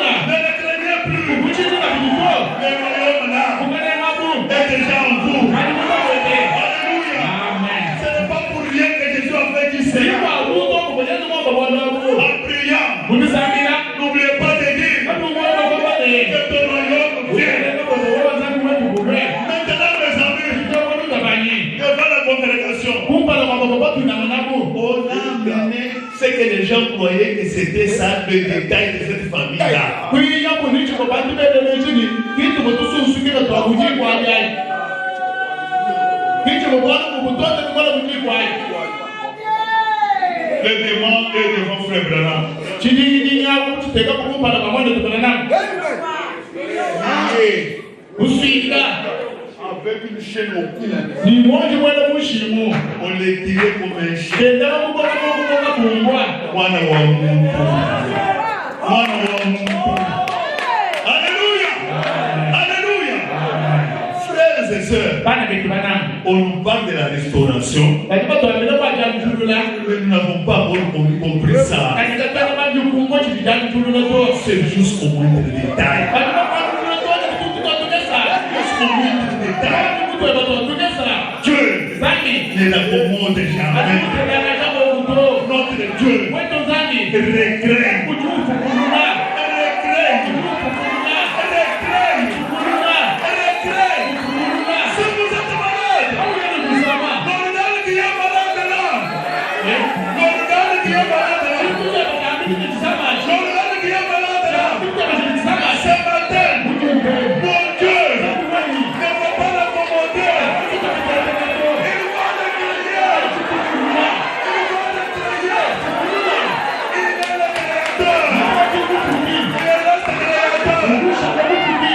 que les gens croyaient que c'était ça le détail de cette famille-là. Le démon est devant Frère Branham. Avec une chaîne au cou. On les tirait comme un chien. Alléluia. Alléluia. Frères et sœurs, on nous parle de la restauration, mais nous n'avons pas compris ça. C'est juste au moindre détail. Dieu ne l'accommode jamais. Notre Dieu regrette. Si vous êtes malade, on regarde qui est malade là. On regarde qui est malade là. On regarde qui est malade là. Ce matin, mon Dieu ne va pas l'accommoder. Il va le créer. Il est le créateur.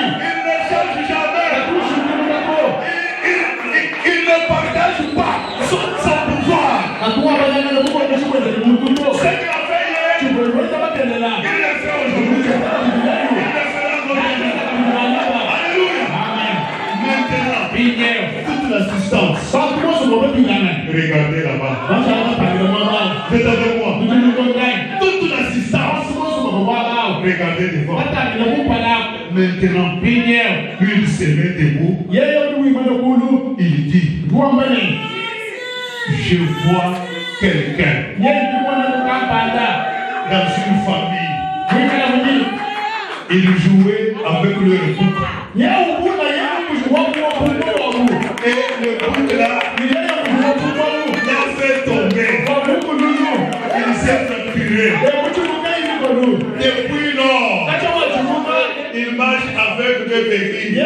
Il ne change jamais. Il ne partage pas son pouvoir. Ce qu'il a fait hier, il le fait aujourd'hui. Il le fera aujourd'hui. Alléluia. Maintenant, toute l'assistance. Regardez là-bas. Faites avec moi. Toute l'assistance. Regardez devant. Maintenant, il se met debout. Il dit, je vois quelqu'un dans une famille. Il jouait avec le bouc. Et le bouc là, l'a fait tomber. Il s'est fracturé. Depuis lors, il marche avec deux béquilles.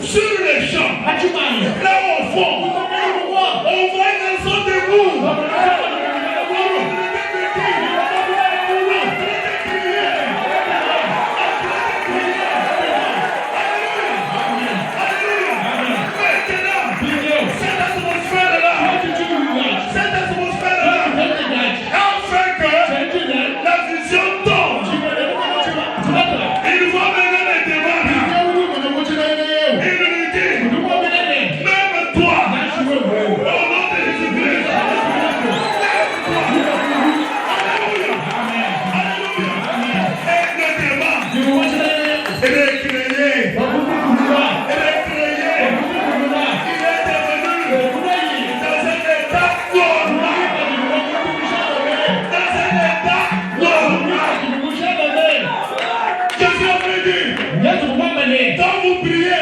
Sur les champs, là au fond, on voit un son debout. Quand vous priez,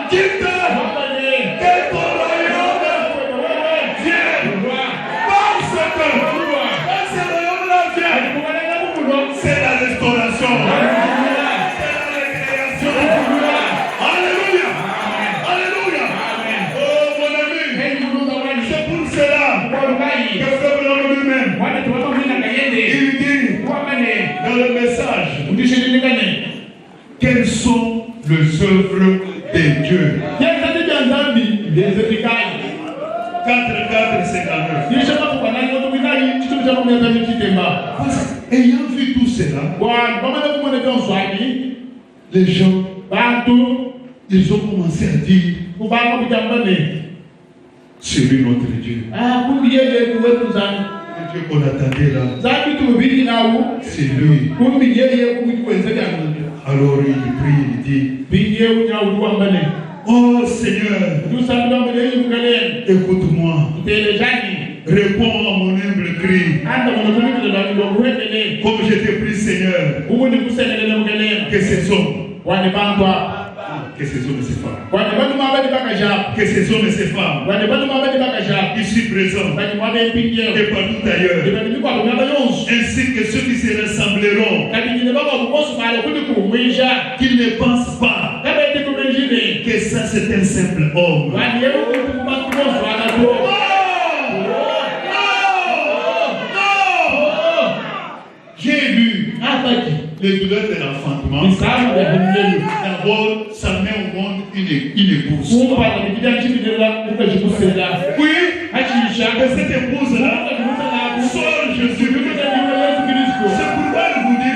quitte que ton royaume vienne. Parce que quand ce royaume-là vient, c'est la restauration. C'est la récréation. Alléluia. Alléluia. Oh mon ami, c'est pour cela que Frère Branham lui-même, il dit dans le message, quelles sont les œuvres de Dieu? 4, 59. Ayant vu tout cela, les gens, ils ont commencé à dire, c'est lui notre Dieu. Le Dieu qu'on attendait là, c'est lui. Alors il prie, il dit, oh Seigneur, écoute-moi, réponds à mon humble cri, comme je t'ai pris Seigneur, que ces hommes que ces hommes et ces femmes. Que ces hommes et ces femmes. Ici présents. Et partout ailleurs. Ainsi que ceux qui se rassembleront. Qu'ils ne pensent pas que ça c'est un simple homme. J'ai lu les douleurs de l'enfantement. D'abord, ça met au monde une épouse. Oui, de cette épouse-là sort Jésus. C'est pourquoi je vous dis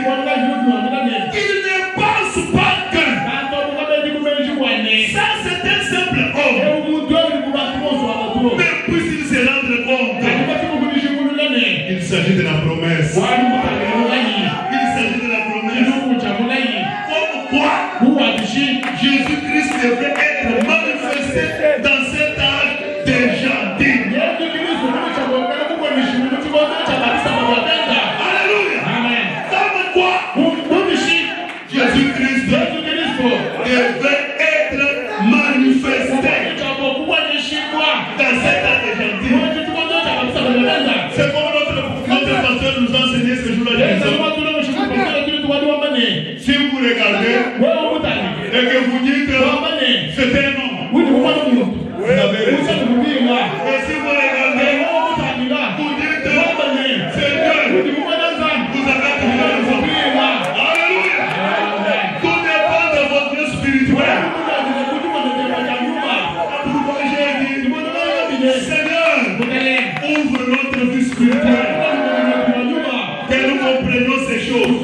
qu'il ne pense pas que ça c'est un simple homme. Mais puisse-t-il se rendre compte qu'il s'agit de la promesse. Jésus-Christ devait être manifesté dans cet âge déjà dit. Alléluia. Amen. Comme quoi, Jésus-Christ devait être manifesté dans cet âge déjà dit. C'est comme notre pasteur nous a enseigné ce jour-là. Si vous regardez et que vous dites c'est un homme, vous avez raison. Et si vous regardez, vous dites c'est Dieu, vous avez raison. Alléluia. Tout dépend de votre spirituel. Pourquoi j'ai dit Seigneur, ouvre notre vie spirituelle, que nous comprenions ces choses.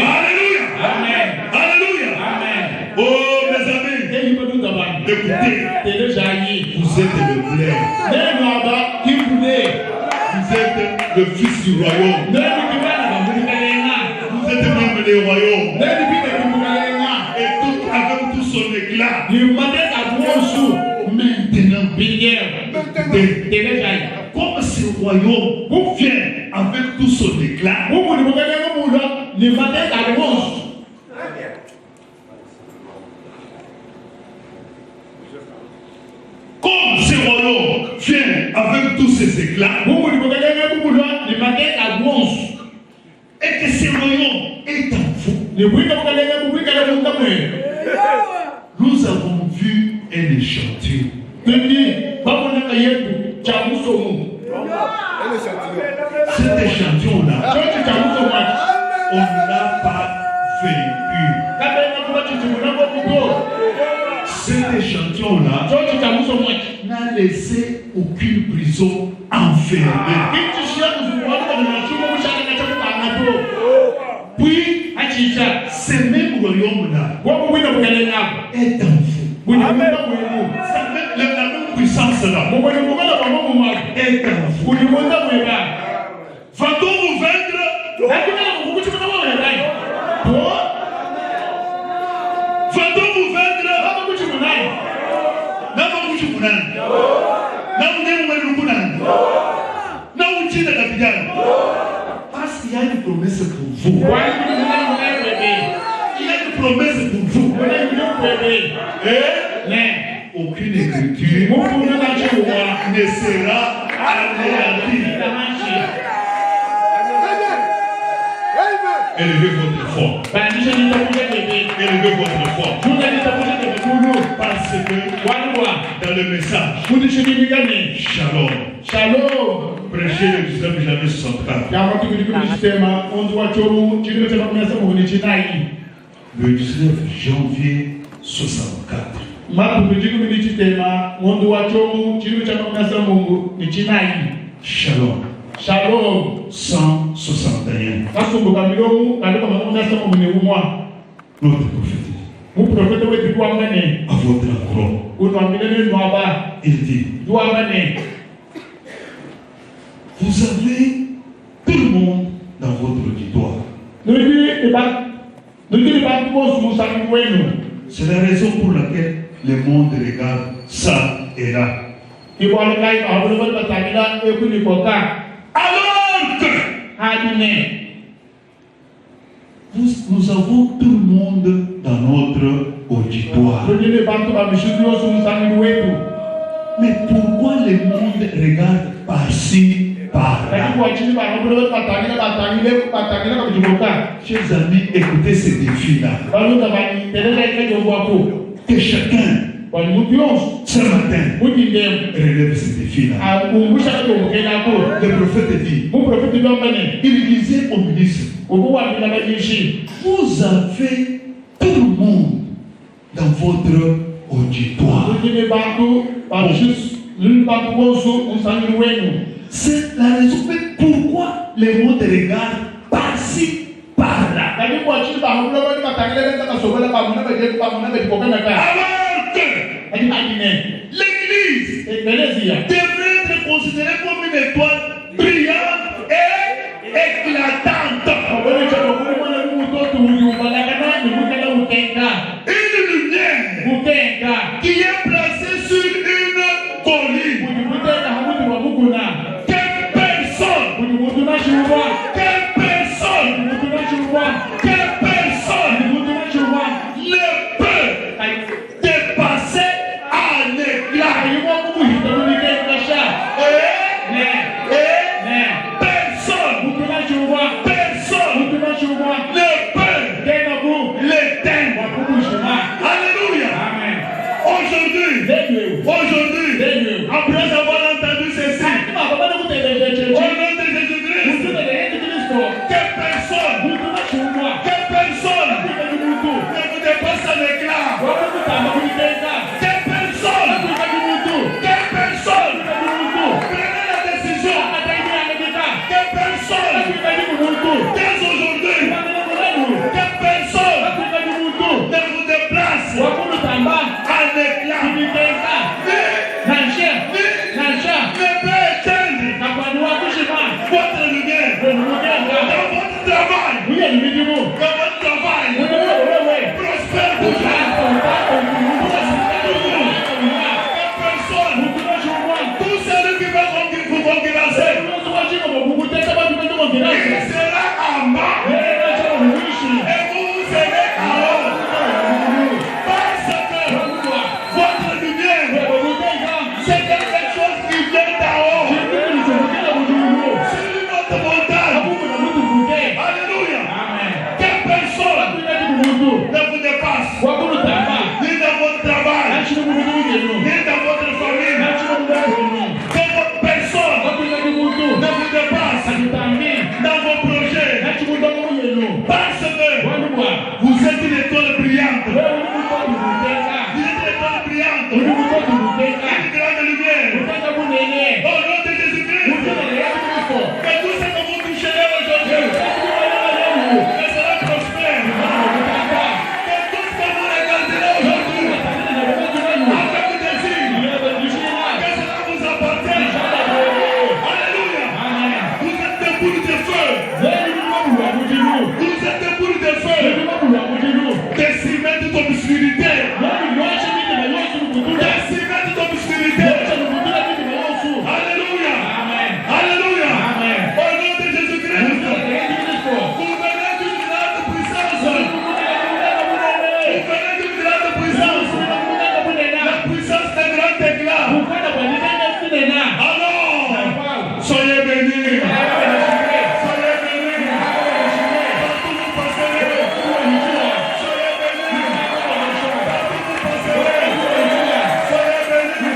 Alléluia. Amen. Alléluia. Amen. Oh mes amis, écoutez, vous êtes le blé. Vous êtes le fils du royaume. Vous êtes même les royaumes. Et tout avec tout son éclat. Maintenant, comme ce royaume vient avec tout son éclat, comme ce royaume vient avec tous ses éclats, et que ce royaume est en vous, nous avons vu un échantillon. Cet échantillon-là, on n'a pas vaincu. Cet échantillon-là n'a laissé aucune prison enfermée. Puis, ce même royaume-là est en vous. La même puissance-là est en vous. Va-t-on vous vaincre? Va-t-on vous vaincre? Parce qu'il y a une promesse pour vous. Il y a une promesse pour vous. Aucune écriture ne sera anéantie. Élevez votre foi. Élevez votre foi. Parce que dans le message, Shalom. Shalom. Prêchez le 19 janvier 64. Le 19 janvier 64. Shalom. Shalom 161. Notre prophétie. À votre endroit. Il dit, vous avez tout le monde dans votre auditoire. C'est la raison pour laquelle le monde regarde ça et là. Alors que nous avons tout le monde dans notre auditoire. Mais pourquoi le monde regarde par-ci, par-là? Chers amis, écoutez ces défis-là. Que chacun, ce matin, relève ces défis-là. Le prophète dit, il disait au ministre, vous avez tout le monde dans votre auditoire. C'est la raison pourquoi le monde regarde par-ci, par-là. Alors que l'église devrait être considérée comme une étoile brillante et éclatante. Une lumière qui est placée sur une colline. Quelle personne ne peut dépasser un éclat. Personne ne peut l'éteindre. Alléluia. Aujourd'hui, après avoir entendu ceci, au nom de Jésus-Christ, quelle personne ne vous dépasse un éclat. Quelle personne prenez la décision. Quelle personne dès aujourd'hui, quelle personne ne vous déplace un éclat. Ne peut éteindre votre lumière dans votre travail. Prospère pour vous. Tout celui qui va vous concurrencer, il sera en bas et vous serez en haut. Parce que votre lumière, c'est quelque chose qui vient d'en haut. C'est une autre montagne. Alléluia. Quelle personne ne vous dépasse, ni dans votre travail, ni dans votre famille. Que votre personne ne vous dépasse dans vos projets. Parce que vous êtes une étoile brillante. Vous êtes une étoile brillante. Une grande lumière. Au nom de Jésus-Christ. Que tout ce que vous toucherez aujourd'hui, que cela prospère. Que tout ce que vous regarderez aujourd'hui, avec désir, que cela vous appartienne. Alléluia. Vous êtes des boules de feu. Vous êtes des boules de feu. Décimez toute obscurité. Décimez toute obscurité. Alléluia. Alléluia. Au nom de Jésus-Christ. Vous venez d'une grande puissance. Vous venez d'une grande puissance. La puissance d'un grand éclat. Alors, soyez bénis. Soyez bénis. Partout vous passerez. Soyez bénis. Partout vous passerez. Soyez bénis.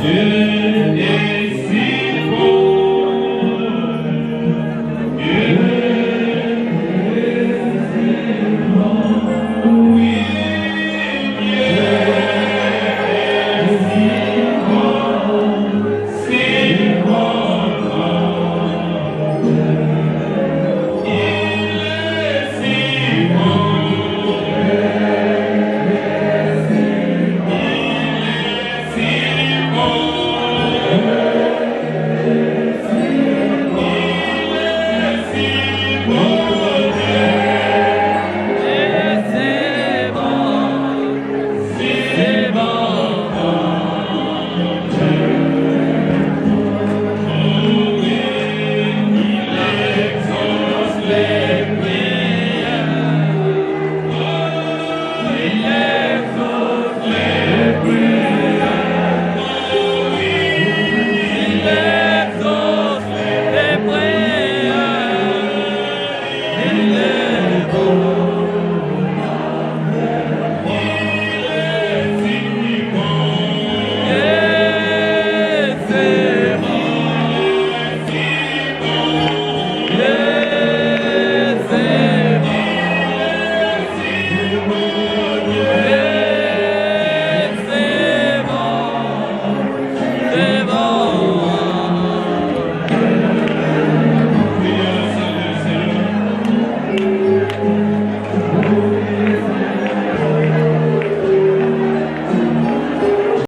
In the name